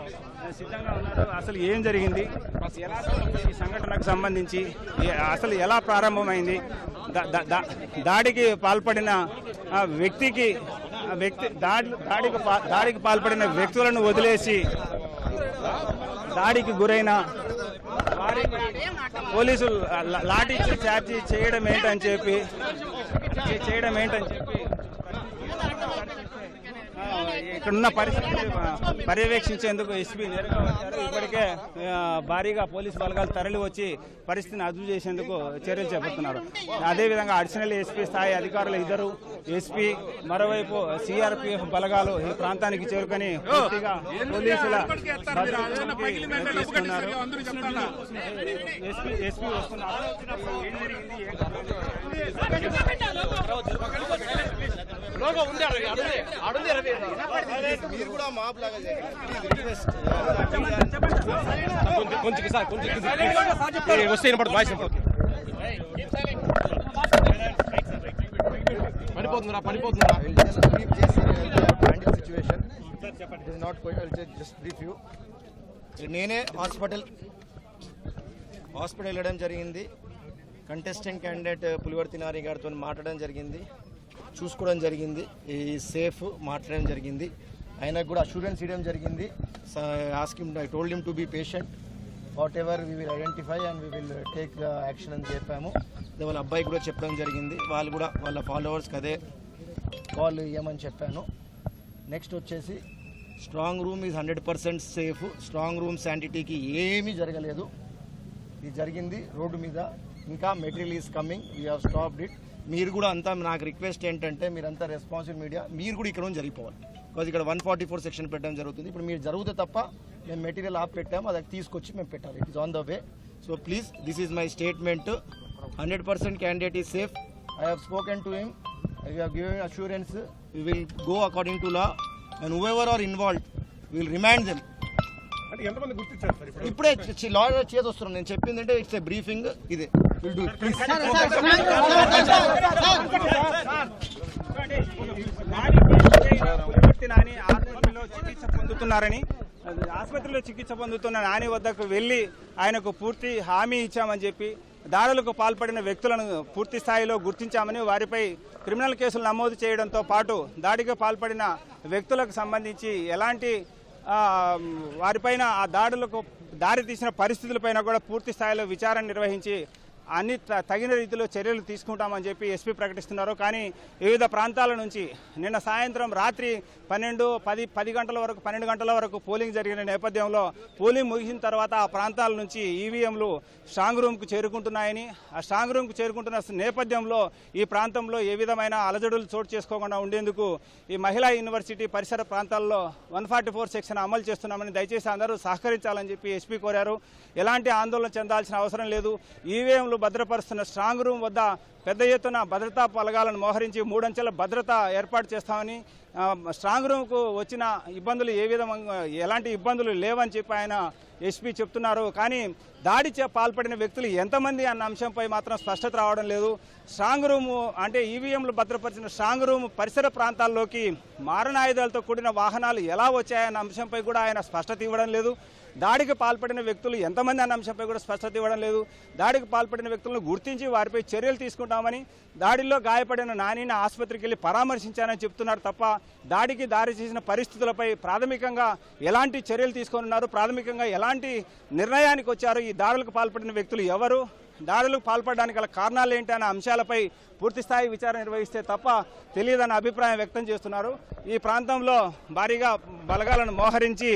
సిద్ధంగా ఉన్నారు. అసలు ఏం జరిగింది, ఈ సంఘటనకు సంబంధించి అసలు ఎలా ప్రారంభమైంది, దాడికి పాల్పడిన దాడికి పాల్పడిన వ్యక్తులను వదిలేసి దాడికి గురైన పోలీసులు లాఠీ చార్జీ చేయడం ఏంటని చెప్పి ఇక్కడున్న పరిస్థితిని పర్యవేక్షించేందుకు ఎస్పీ నేరుగా వచ్చారు. ఇప్పటికే భారీగా పోలీసు బలగాలు తరలి వచ్చి పరిస్థితిని అదుపు చేసేందుకు చర్యలు చేపడుతున్నారు. అదేవిధంగా అడిషనల్ ఎస్పీ స్థాయి అధికారులు ఇద్దరు, ఎస్పీ మరోవైపు సిఆర్పిఎఫ్ బలగాలు ఈ ప్రాంతానికి చేరుకొని పూర్తిగా పోలీసుల భద్రతకి తీసుకున్నారు. ఎస్పీ వస్తున్నారు. ఏం జరిగింది, ఏం నేనే హాస్పిటల్ వెళ్ళడం జరిగింది. కంటెస్టెంట్ క్యాండిడేట్ పులివర్తి నాని గారితో మాట్లాడడం జరిగింది, చూసుకోవడం జరిగింది, ఈ సేఫ్ మాట్లాడడం జరిగింది. ఆయనకు కూడా అష్యూరెన్స్ ఇవ్వడం జరిగింది. I told him to be patient, whatever we will identify and we will take action అని చెప్పాము. వాళ్ళ అబ్బాయి కూడా చెప్పడం జరిగింది, వాళ్ళు కూడా వాళ్ళ ఫాలోవర్స్కి అదే కాల్ ఇవ్వమని చెప్పాను. నెక్స్ట్ వచ్చేసి strong room is 100% safe. Strong room శానిటీకి ఏమీ జరగలేదు. ఇది జరిగింది రోడ్డు మీద. ఇంకా material is coming, we have stopped it. మీరు కూడా అంతా నాకు రిక్వెస్ట్ ఏంటంటే మీరంతా రెస్పాన్సిబుల్ మీడియా, మీరు కూడా ఇక్కడ జరిగిపోవాలి. బికాజ్ ఇక్కడ 144 సెక్షన్ పెట్టడం జరుగుతుంది. ఇప్పుడు మీరు జరిగితే తప్ప మేము మెటీరియల్ ఆఫ్ పెట్టాము, అది తీసుకొచ్చి మేము పెట్టాలి. It is on the way. So please, this is my statement. 100% candidate is safe. I have spoken to him. I have given assurance we will go according to law and whoever are involved will remand them. ఇప్పుడే lawyer చేసి వస్తున్నాం. నేను చెప్పింది అంటే it's a briefing. ఇదే will do it please. Nani ఆసుపత్రిలో చికిత్స పొందుతున్నారని, ఆసుపత్రిలో చికిత్స పొందుతున్న నాని వద్దకు వెళ్లి ఆయనకు పూర్తి హామీ ఇచ్చామని చెప్పి దాడులకు పాల్పడిన వ్యక్తులను పూర్తి స్థాయిలో గుర్తించామని, వారిపై క్రిమినల్ కేసులు నమోదు చేయడంతో పాటు దాడికి పాల్పడిన వ్యక్తులకు సంబంధించి ఎలాంటి వారిపైన ఆ దాడులకు దారి తీసిన పరిస్థితులపైన కూడా పూర్తి స్థాయిలో విచారణ నిర్వహించి అన్ని తగిన రీతిలో చర్యలు తీసుకుంటామని చెప్పి ఎస్పీ ప్రకటిస్తున్నారు. కానీ వివిధ ప్రాంతాల నుంచి నిన్న సాయంత్రం రాత్రి 10 గంటల వరకు 12 గంటల వరకు పోలింగ్ జరిగిన నేపథ్యంలో పోలింగ్ ముగిసిన తర్వాత ఆ ప్రాంతాల నుంచి ఈవీఎంలు స్ట్రాంగ్ రూమ్కు చేరుకుంటున్నాయని, ఆ స్ట్రాంగ్ రూమ్కు చేరుకుంటున్న నేపథ్యంలో ఈ ప్రాంతంలో ఏ విధమైన అలజడులు చోటు చేసుకోకుండా ఉండేందుకు ఈ మహిళా యూనివర్సిటీ పరిసర ప్రాంతాల్లో 144 సెక్షన్ అమలు చేస్తున్నామని, దయచేసి అందరూ సహకరించాలని చెప్పి ఎస్పీ కోరారు. ఎలాంటి ఆందోళన చెందాల్సిన అవసరం లేదు. ఈవీఎంలు భద్రపరుస్తున్న స్ట్రాంగ్ రూమ్ వద్ద పెద్ద ఎత్తున భద్రతా బలగాలను మోహరించి 3 అంచెల భద్రత ఏర్పాటు చేస్తామని, స్ట్రాంగ్ రూమ్కు వచ్చిన ఇబ్బందులు ఎలాంటి ఇబ్బందులు లేవని చెప్పి ఆయన ఎస్పీ చెప్తున్నారు. కానీ దాడి పాల్పడిన వ్యక్తులు ఎంతమంది అన్న అంశంపై మాత్రం స్పష్టత రావడం లేదు. స్ట్రాంగ్ రూము అంటే ఈవీఎంలు భద్రపరిచిన స్ట్రాంగ్ రూమ్ పరిసర ప్రాంతాల్లోకి మారణాయుధాలతో కూడిన వాహనాలు ఎలా వచ్చాయన్న అంశంపై కూడా ఆయన స్పష్టత ఇవ్వడం లేదు. దాడికి పాల్పడిన వ్యక్తులు ఎంతమంది అన్న అంశంపై కూడా స్పష్టత ఇవ్వడం లేదు. దాడికి పాల్పడిన వ్యక్తులను గుర్తించి వారిపై చర్యలు తీసుకుంటామని, దాడిలో గాయపడిన నానిని ఆసుపత్రికి వెళ్లి పరామర్శించానని చెప్తున్నారు తప్ప దాడికి దారి చేసిన పరిస్థితులపై ప్రాథమికంగా ఎలాంటి చర్యలు తీసుకున్నారు, ప్రాథమికంగా ఎలాంటి నిర్ణయానికి వచ్చారు, ఈ దాడులకు పాల్పడిన వ్యక్తులు ఎవరు, దాడులకు పాల్పడడానికి గల కారణాలు ఏంటి అనే అంశాలపై పూర్తిస్థాయి విచారణ నిర్వహిస్తే తప్ప తెలియదన్న అభిప్రాయం వ్యక్తం చేస్తున్నారు. ఈ ప్రాంతంలో భారీగా బలగాలను మోహరించి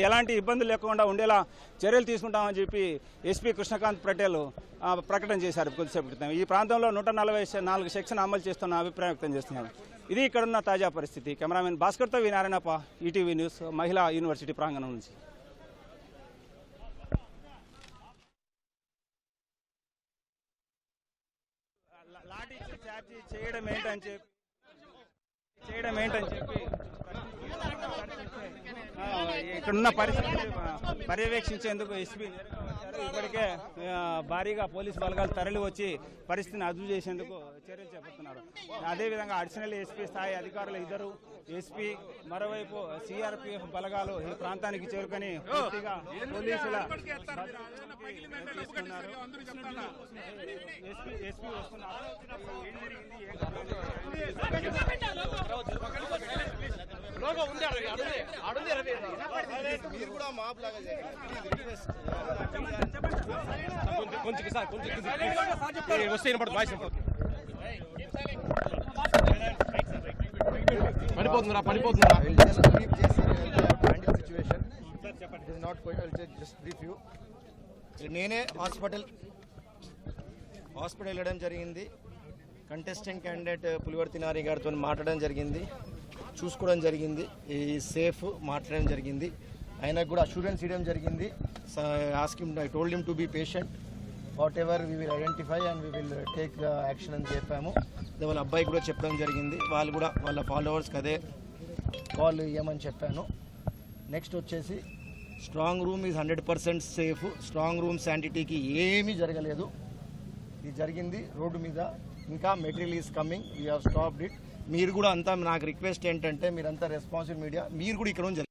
ఎలాంటి ఇబ్బందులు లేకుండా ఉండేలా చర్యలు తీసుకుంటామని చెప్పి ఎస్పీ కృష్ణకాంత్ పటేల్ ప్రకటన చేశారు కొద్దిసేపు క్రితం. ఈ ప్రాంతంలో 144 సెక్షన్ అమలు చేస్తున్న అభిప్రాయం వ్యక్తం చేస్తున్నారు. ఇది ఇక్కడున్న తాజా పరిస్థితి. కెమెరామెన్ భాస్కర్తో వి నారాయణప్ప, ఈటీవీ న్యూస్, మహిళా యూనివర్సిటీ ప్రాంగణం నుంచి. లాఠీ చార్జీ చేయడం ఏంటని చెప్పి ఇక్కడున్న పరిస్థితిని పర్యవేక్షించేందుకు ఎస్పీ నేరుగా వచ్చారు. ఇప్పటికే భారీగా పోలీసు బలగాలు తరలి వచ్చి పరిస్థితిని అదుపు చేసేందుకు చర్యలు చేపడుతున్నారు. అదేవిధంగా అడిషనల్ ఎస్పీ స్థాయి అధికారులు ఇద్దరు, ఎస్పీ మరోవైపు సిఆర్పిఎఫ్ బలగాలు ఈ ప్రాంతానికి చేరుకొని పూర్తిగా పోలీసుల తీసుకున్నారు. ఎస్పీ వస్తున్నారు. మీరు కూడా మాప్ లాగా వస్తే పడిపోతుందా situation it is not just brief you. నేనే హాస్పిటల్ వెళ్ళడం జరిగింది. కంటెస్టెంట్ క్యాండిడేట్ పులివర్తి నాని గారితో మాట్లాడడం జరిగింది, చూసుకోవడం జరిగింది, ఈ సేఫ్ మాట్లాడడం జరిగింది. ఆయనకు కూడా అష్యూరెన్స్ ఇవ్వడం జరిగింది. I told him to be patient, whatever we will identify and we will take action అని చెప్పాము. వాళ్ళ అబ్బాయి కూడా చెప్పడం జరిగింది, వాళ్ళు కూడా వాళ్ళ ఫాలోవర్స్కి అదే కాల్ ఇవ్వమని చెప్పాను. నెక్స్ట్ వచ్చేసి strong room is 100% safe. Strong room శానిటీకి ఏమీ జరగలేదు. ఇది జరిగింది రోడ్డు మీద. ఇంకా material is coming, we have stopped it. మీరు కూడా అంతా నాకు రిక్వెస్ట్ ఏంటంటే మీరంతా రెస్పాన్సిబుల్ మీడియా, మీరు కూడా ఇక్కడ ఉంది.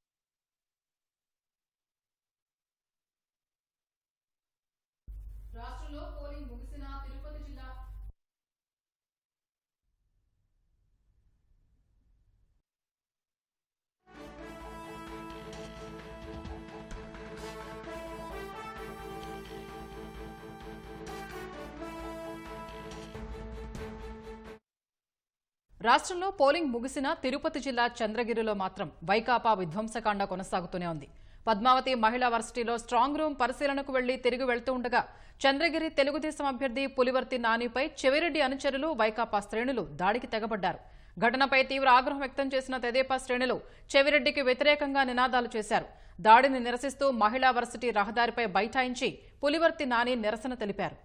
రాష్ట్రంలో పోలింగ్ ముగిసిన తిరుపతి జిల్లా చంద్రగిరిలో మాత్రం వైకాపా విధ్వంసకాండ కొనసాగుతూనే ఉంది. పద్మావతి మహిళా వర్సిటీలో స్ట్రాంగ్ రూమ్ పరిశీలనకు వెళ్లి తిరిగి వెళ్తూ ఉండగా చంద్రగిరి తెలుగుదేశం అభ్యర్థి పులివర్తి నానిపై చెవిరెడ్డి అనుచరులు వైకాపా శ్రేణులు దాడికి తెగబడ్డారు. ఘటనపై తీవ్ర ఆగ్రహం వ్యక్తం చేసిన తెదేపా శ్రేణులు చెవిరెడ్డికి వ్యతిరేకంగా నినాదాలు చేశారు. దాడిని నిరసిస్తూ మహిళా వర్సిటీ రహదారిపై బైఠాయించి పులివర్తి నాని నిరసన తెలిపారు.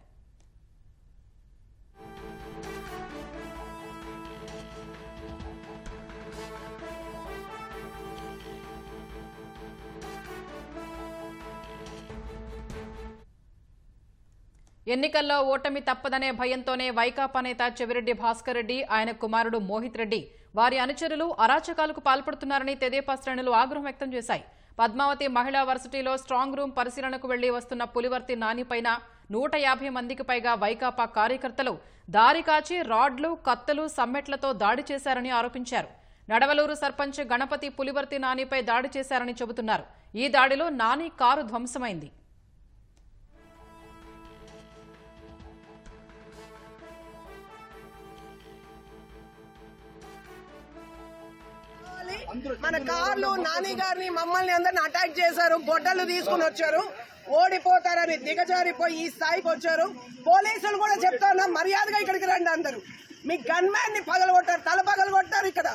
ఎన్నికల్లో ఓటమి తప్పదనే భయంతోనే వైకాపా నేత చెవిరెడ్డి భాస్కర్ రెడ్డి, ఆయన కుమారుడు మోహిత్ రెడ్డి, వారి అనుచరులు అరాచకాలకు పాల్పడుతున్నారని తెదేపా శ్రేణులు ఆగ్రహం వ్యక్తం చేశాయి. పద్మావతి మహిళా వర్సిటీలో స్ట్రాంగ్ రూమ్ పరిశీలనకు వెళ్లి వస్తున్న పులివర్తి నానిపైన 150 మందికి పైగా వైకాపా కార్యకర్తలు దారి కాచి రాడ్లు, కత్తలు, సమ్మెట్లతో దాడి చేశారని ఆరోపించారు. నడవలూరు సర్పంచ్ గణపతి పులివర్తి నానిపై దాడి చేశారని చెబుతున్నారు. ఈ దాడిలో నాని కారు ధ్వంసమైంది. మన కార్లు నాని గారిని మమ్మల్ని అందరిని అటాక్ చేశారు, గొడ్డలు తీసుకుని వచ్చారు, ఓడిపోతారని దిగజారిపోయి ఈ స్థాయికి వచ్చారు. పోలీసులు కూడా చెప్తున్నా మర్యాదగా ఇక్కడికి రండి, అందరూ మీ గన్ మ్యాన్ ని పగలగొట్టారు, తల పగలగొట్టారు. ఇక్కడ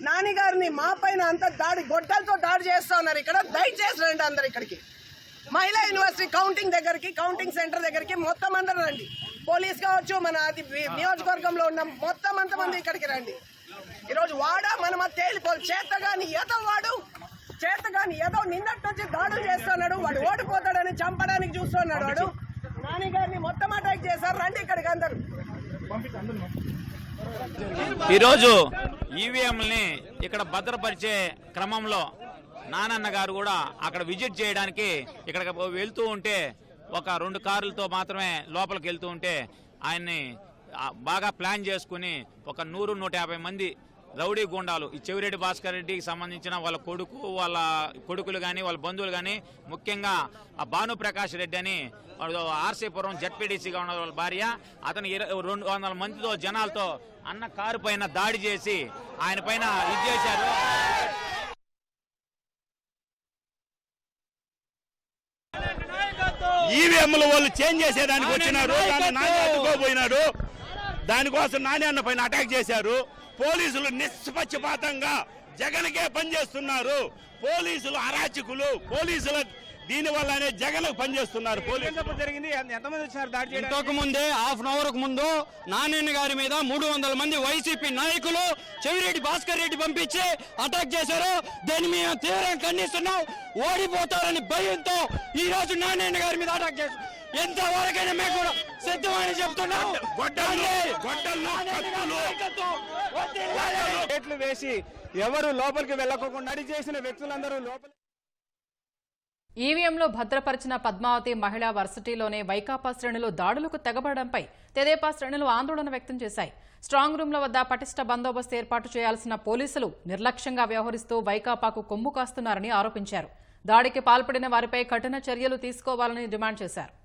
నాని గారిని మా పైన అంత దాడి గొడ్డలతో దాడి చేస్తా ఉన్నారు. ఇక్కడ దయచేసి రండి అందరు ఇక్కడికి, మహిళా యూనివర్సిటీ కౌంటింగ్ దగ్గరికి, కౌంటింగ్ సెంటర్ దగ్గరికి మొత్తం అందరూ రండి. పోలీస్ కావచ్చు, మన నియోజకవర్గంలో ఉన్న మొత్తం అంతమంది ఇక్కడికి రండి. ఈరోజు వాడా మనమ తేలిపోలు చేతగాని ఏదో నిన్నటి నుంచి దాడులు చేస్తున్నాడు. వాడు ఓడిపోతాడని చంపడానికి చూస్తున్నాడు. వాడు నాని గారిని మొత్తం అటాక్ చేశారు. రండి ఇక్కడికి అందరు. ఈరోజు ఈవీఎంని ఇక్కడ భద్రపరిచే క్రమంలో నానన్న గారు కూడా అక్కడ విజిట్ చేయడానికి ఇక్కడ వెళ్తూ ఉంటే ఒక 2 కార్లతో మాత్రమే లోపలికి వెళ్తూ ఉంటే ఆయన్ని బాగా ప్లాన్ చేసుకుని ఒక 100-150 మంది రౌడీ గుండాలు, ఈ చెవిరెడ్డి భాస్కర్ రెడ్డికి సంబంధించిన వాళ్ళ కొడుకులు కానీ వాళ్ళ బంధువులు కానీ, ముఖ్యంగా ఆ భానుప్రకాష్ రెడ్డి అని ఆర్సీపురం జెడ్పీడీసీగా ఉన్న వాళ్ళ భార్య, అతను 200 మందితో జనాలతో అన్న కారు పైన దాడి చేసి ఆయన పైన ఇది చేశారు. ఈవీఎంలు వాళ్ళు చేంజ్ చేసేదానికి వచ్చినారు, నాని అడ్డుకోబోయినాడు. దానికోసం నాని అన్న పైన అటాక్ చేశారు. పోలీసులు నిష్పక్షపాతంగా జగన్కే పనిచేస్తున్నారు. పోలీసులు అరాచకులు, పోలీసుల దీని వల్లనే జగన్ పనిచేస్తున్నారు. జరిగింది ఎంతమంది వచ్చారు దాడి చేయడానికి? ఇంతకు ముందే హాఫ్ అన్ అవర్ ముందు నాని గారి మీద 300 మంది వైసీపీ నాయకులు చెవిరెడ్డి భాస్కర్ రెడ్డి పంపించి అటాక్ చేశారు. దీన్ని మేము తీవ్రంగా ఖండిస్తున్నాం. ఓడిపోతారని భయంతో ఈ రోజు నాని గారి మీద అటాక్ చేశారు. ఎంతవరకైనా మేము కూడా సిద్ధమని చెప్తున్నాం. గేట్లు వేసి ఎవరు లోపలికి వెళ్ళకోకుండా దాడి చేసిన వ్యక్తులందరూ లోపల. ఈవీఎంలో భద్రపరిచిన పద్మావతి మహిళా వర్సిటీలోనే వైకాపా శ్రేణులు దాడులకు తెగబడడంపై తెదేపా శ్రేణులు ఆందోళన వ్యక్తం చేశాయి. స్ట్రాంగ్ రూమ్ల వద్ద పటిష్ట బందోబస్తు ఏర్పాటు చేయాల్సిన పోలీసులు నిర్లక్ష్యంగా వ్యవహరిస్తూ వైకాపాకు కొమ్ము కాస్తున్నారని ఆరోపించారు. దాడికి పాల్పడిన వారిపై కఠిన చర్యలు తీసుకోవాలని డిమాండ్ చేశారు.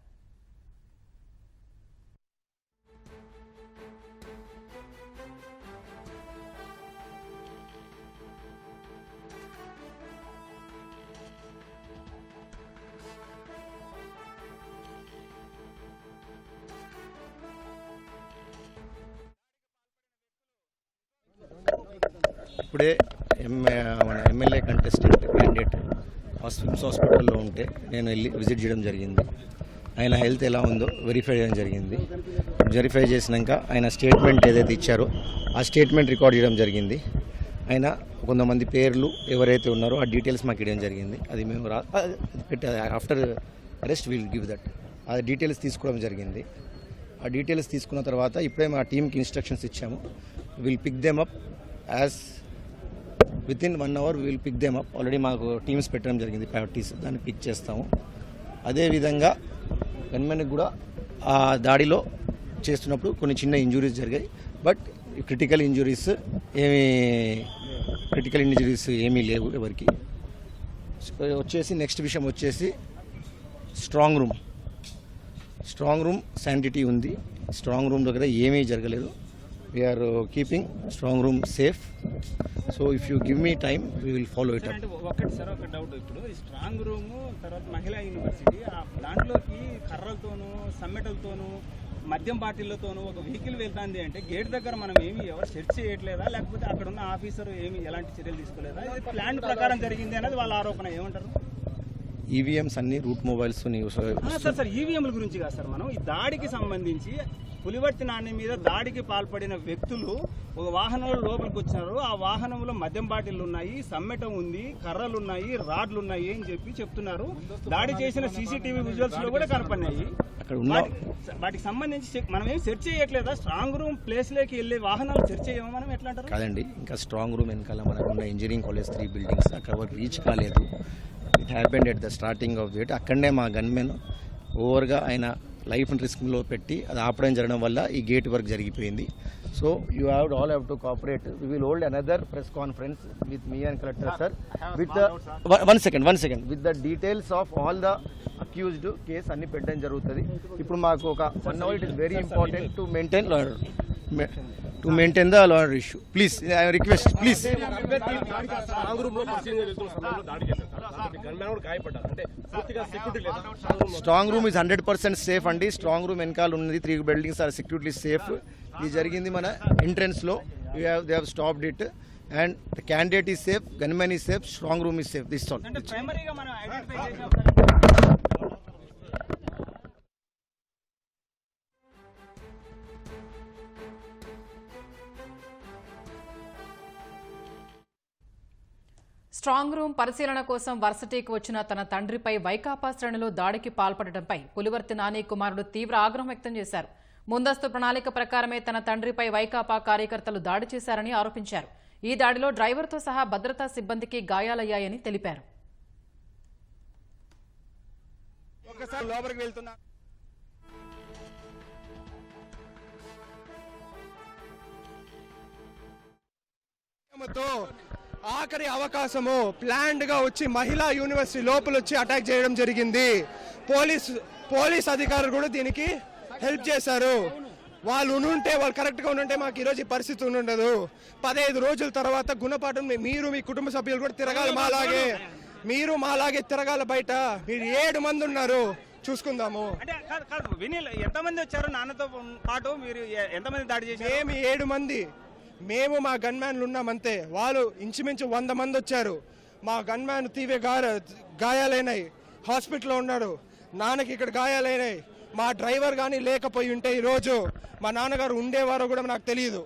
ఇప్పుడే మన ఎమ్మెల్యే కంటెస్టెంట్ క్యాండిడేట్ స్విమ్స్ హాస్పిటల్లో ఉంటే నేను వెళ్ళి విజిట్ చేయడం జరిగింది. ఆయన హెల్త్ ఎలా ఉందో వెరిఫై చేయడం జరిగింది. వెరిఫై చేసినాక ఆయన స్టేట్మెంట్ ఏదైతే ఇచ్చారో ఆ స్టేట్మెంట్ రికార్డ్ చేయడం జరిగింది. ఆయన కొంతమంది పేర్లు ఎవరైతే ఉన్నారో ఆ డీటెయిల్స్ మాకు ఇవ్వడం జరిగింది. అది మేము after arrest will give that. ఆ డీటెయిల్స్ తీసుకోవడం జరిగింది. ఆ డీటెయిల్స్ తీసుకున్న తర్వాత ఇప్పుడే మా టీంకి ఇన్స్ట్రక్షన్స్ ఇచ్చాము. Will pick them up as within 1 hour will pick them up. Already మాకు టీమ్స్ పెట్టడం జరిగింది, ప్రయారిటీస్, దాన్ని పిక్ చేస్తాము. అదేవిధంగా గన్మెన్కి కూడా ఆ దాడిలో చేస్తున్నప్పుడు కొన్ని చిన్న ఇంజురీస్ జరిగాయి. బట్ క్రిటికల్ ఇంజురీస్ ఏమీ లేవు ఎవరికి. వచ్చేసి నెక్స్ట్ విషయం వచ్చేసి స్ట్రాంగ్ రూమ్ శానిటీ ఉంది. స్ట్రాంగ్ రూమ్ దగ్గర ఏమీ జరగలేదు. We're keeping strong room safe. So if you give me time we will follow it up. ఒకటి సార్, ఒక డౌట్. ఇప్పుడు ఈ స్ట్రాంగ్ రూమ్ తర్వాత మహిళా యూనివర్సిటీ, దాంట్లోకి కర్రలతోనూ సమ్మెటలతోనూ మద్యం బాటిళ్లతోనూ ఒక వెహికల్ వెళ్తుంది అంటే గేట్ దగ్గర మనం ఏమి ఎవరు సెర్చ్ చేయట్లేదా, లేకపోతే అక్కడ ఉన్న ఆఫీసర్ ఏమి ఎలాంటి చర్యలు తీసుకోలేదా? ఇది ప్లాన్ ప్రకారం జరిగింది అనేది వాళ్ళ ఆరోపణ. ఏమంటారు? ఈవీఎంస్ అన్ని రూట్ మొబైల్స్ సార్ ఈవీఎంల గురించి కాదు సార్, మనం ఈ దాడికి సంబంధించి పులివర్తి నాని మీద దాడికి పాల్పడిన వ్యక్తులు ఒక వాహనంలో లోపలికి వచ్చినారు. ఆ వాహనంలో మద్యం బాటిల్లు ఉన్నాయి, సమ్మెటం ఉంది, కర్రలు ఉన్నాయి, రాడ్లు ఉన్నాయి అని చెప్పి చెప్తున్నారు. దాడి చేసిన సీసీటీవీ విజువల్స్ లో కూడా కనపడినాయి. వాటికి సంబంధించి మనం ఏం సెర్చ్ చేయట్లేదా? స్ట్రాంగ్ రూమ్ ప్లేస్ లోకి వెళ్ళే వాహనాలు సెర్చ్ చేయమో మనం ఎట్లా అంటారు? కాదండి, ఇంకా స్ట్రాంగ్ రూమ్ వెనకాల మనకు ఉన్న ఇంజనీరింగ్ కాలేజ్ 3 buildings అక్కడ వరకు రీచ్ కాలేదు. It happened at the starting of the. అక్కడనే మా గన్మెన్ ఓవర్గా ఆయన లైఫ్ రిస్క్లో పెట్టి అది ఆపడం జరగడం వల్ల ఈ గేట్ వర్క్ జరిగిపోయింది. So you all have to cooperate. We will hold another press conference with me and collector sir with one second with the details of all the accused case అన్ని పెట్టడం జరుగుతుంది. ఇప్పుడు మాకు ఒక 1 hour it is very important to maintain the law and issue. Please, I request, please. Strong room is 100% safe andi. Strong room enkal unnadi 3 buildings are securely safe. Ee jarigindi mana entrance lo they have stopped it and the candidate is safe, gunman is safe, strong room is safe. This is all. అంటే ప్రైమరీగా మనం identify చేసిన strong room పరిశీలన కోసం వర్సిటీకి వచ్చిన తన తండ్రిపై వైకాపా శ్రేణులు దాడికి పాల్పడటంపై పులివర్తి నాని కుమారుడు తీవ్ర ఆగ్రహం వ్యక్తం చేశారు. ముందస్తు ప్రణాళిక ప్రకారమే తన తండ్రిపై వైకాపా కార్యకర్తలు దాడి చేశారని ఆరోపించారు. ఈ దాడిలో డ్రైవర్తో సహా భద్రతా సిబ్బందికి గాయాలయ్యాయని తెలిపారు. ఆఖరి అవకాశము ప్లాన్డ్ గా వచ్చి మహిళా యూనివర్సిటీ లోపల వచ్చి అటాక్ చేయడం జరిగింది. పోలీస్ అధికారులు కూడా దీనికి హెల్ప్ చేశారు. వాళ్ళు కరెక్ట్ గా ఉంటే మాకు ఈరోజు ఈ పరిస్థితి ఉండదు. 15 రోజుల తర్వాత గుణపాఠం మీరు మీ కుటుంబ సభ్యులు కూడా తిరగాలి, మీరు మాలాగే తిరగాలి. బయట మీరు 7 మంది ఉన్నారు, చూసుకుందాము. ఎంతమంది వచ్చారు నాన్నతో పాటు? మీరు ఎంతమంది దాడి చేశారు? మేము 7 మంది. మేము మా గన్మ్యాన్లు ఉన్నామంతే. వాళ్ళు ఇంచుమించు 100 మంది వచ్చారు. మా గన్మ్యాన్ తీవ్ర గాయాలైనాయి, హాస్పిటల్లో ఉన్నాడు. నాన్నకి ఇక్కడ గాయాలైనాయి. మా డ్రైవర్ కానీ లేకపోయి ఉంటే ఈరోజు మా నాన్నగారు ఉండేవారో కూడా నాకు తెలియదు.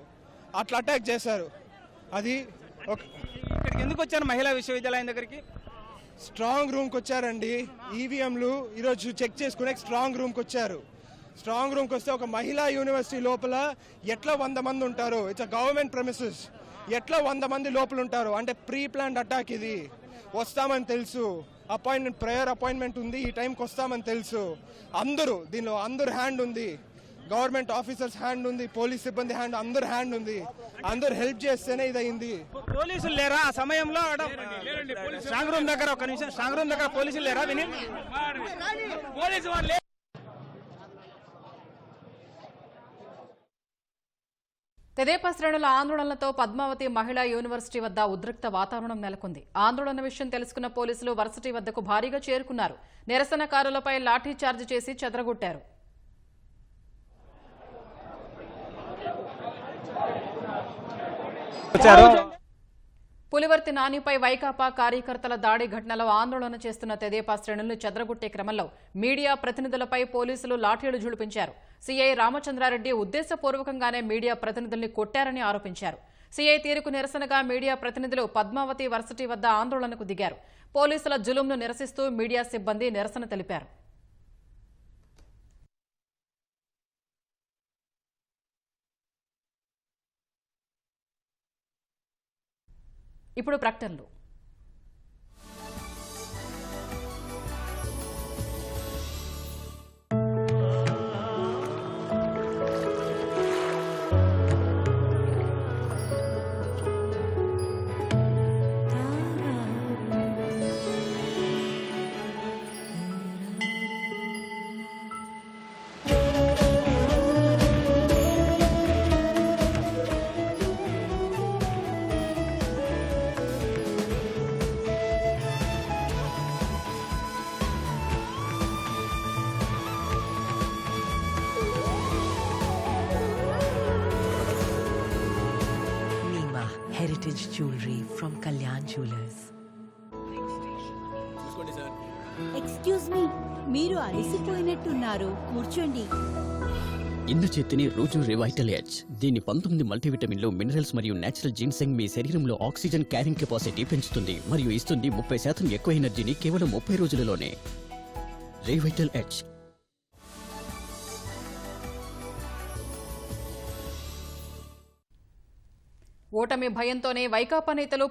అట్లా అటాక్ చేశారు. అది ఇక్కడికి ఎందుకు వచ్చారు? మహిళా విశ్వవిద్యాలయం దగ్గరికి స్ట్రాంగ్ రూమ్కి వచ్చారండి. ఈవీఎంలు ఈరోజు చెక్ చేసుకునే స్ట్రాంగ్ రూమ్కి వచ్చారు. స్ట్రాంగ్ రూమ్కి వస్తే ఒక మహిళా యూనివర్సిటీ లోపల ఎట్లా 100 మంది ఉంటారు? It's a government premises. ఎట్లా 100 మంది లోపల ఉంటారు? అంటే ప్రీ ప్లాన్డ్ అటాక్ ఇది. వస్తామని తెలుసు, ప్రేయర్ అపాయింట్మెంట్ ఉంది, ఈ టైంకి వస్తామని తెలుసు. దీనిలో అందరు హ్యాండ్ ఉంది. గవర్నమెంట్ ఆఫీసర్స్ హ్యాండ్ ఉంది, పోలీస్ సిబ్బంది హ్యాండ్, అందరు హ్యాండ్ ఉంది. అందరు హెల్ప్ చేస్తేనే ఇది అయింది. పోలీసులు లేరా ఆ సమయంలో? స్ట్రాంగ్ రూమ్ దగ్గర ఒక నిమిషం, స్ట్రాంగ్ రూమ్ దగ్గర పోలీసులు లేరా? తెదేపా శ్రేణుల ఆందోళనలతో పద్మావతి మహిళా యూనివర్సిటీ వద్ద ఉద్రిక్త వాతావరణం నెలకొంది. ఆందోళన విషయం తెలుసుకున్న పోలీసులు వర్సిటీ వద్దకు భారీగా చేరుకున్నారు. నిరసనకారులపై లాఠీ చార్జ్ చేసి చెదరగొట్టారు. పులివర్తి నానిపై వైకాపా కార్యకర్తల దాడి ఘటనలో ఆందోళన చేస్తున్న తెదేపా శ్రేణులను చెదరగొట్టే క్రమంలో మీడియా ప్రతినిధులపై పోలీసులు లాఠీలు ఝుళిపించారు. సీఐ రామచంద్రారెడ్డి ఉద్దేశపూర్వకంగానే మీడియా ప్రతినిధుల్ని కొట్టారని ఆరోపించారు. సీఐ తీరుకు నిరసనగా మీడియా ప్రతినిధులు పద్మావతి వర్సిటీ వద్ద ఆందోళనకు దిగారు. పోలీసుల జులుంను నిరసిస్తూ మీడియా సిబ్బంది నిరసన తెలిపారు. ఇప్పుడు ప్రకటనలు. Heritage jewelry from Kalyan Jewelers. Excuse me, మీరు అలసిపోయినట్టున్నారు, కూర్చోండి. ఇందు చేతిని రోజు రివైటల్ ఎడ్జ్. దీని 19 మల్టీవిటమిన్లు, మినరల్స్ మరియు నేచురల్ జిన్సెంగ్ మీ శరీరంలో ఆక్సిజన్ క్యారింగ్ కెపాసిటీ పెంచుతుంది మరియు ఇస్తుంది 30% ఎక్కువ ఎనర్జీని కేవలం 30 రోజులలోనే. రివైటల్ ఎడ్జ్. ఓటమి భయంతోనే వైకాపా నేతలు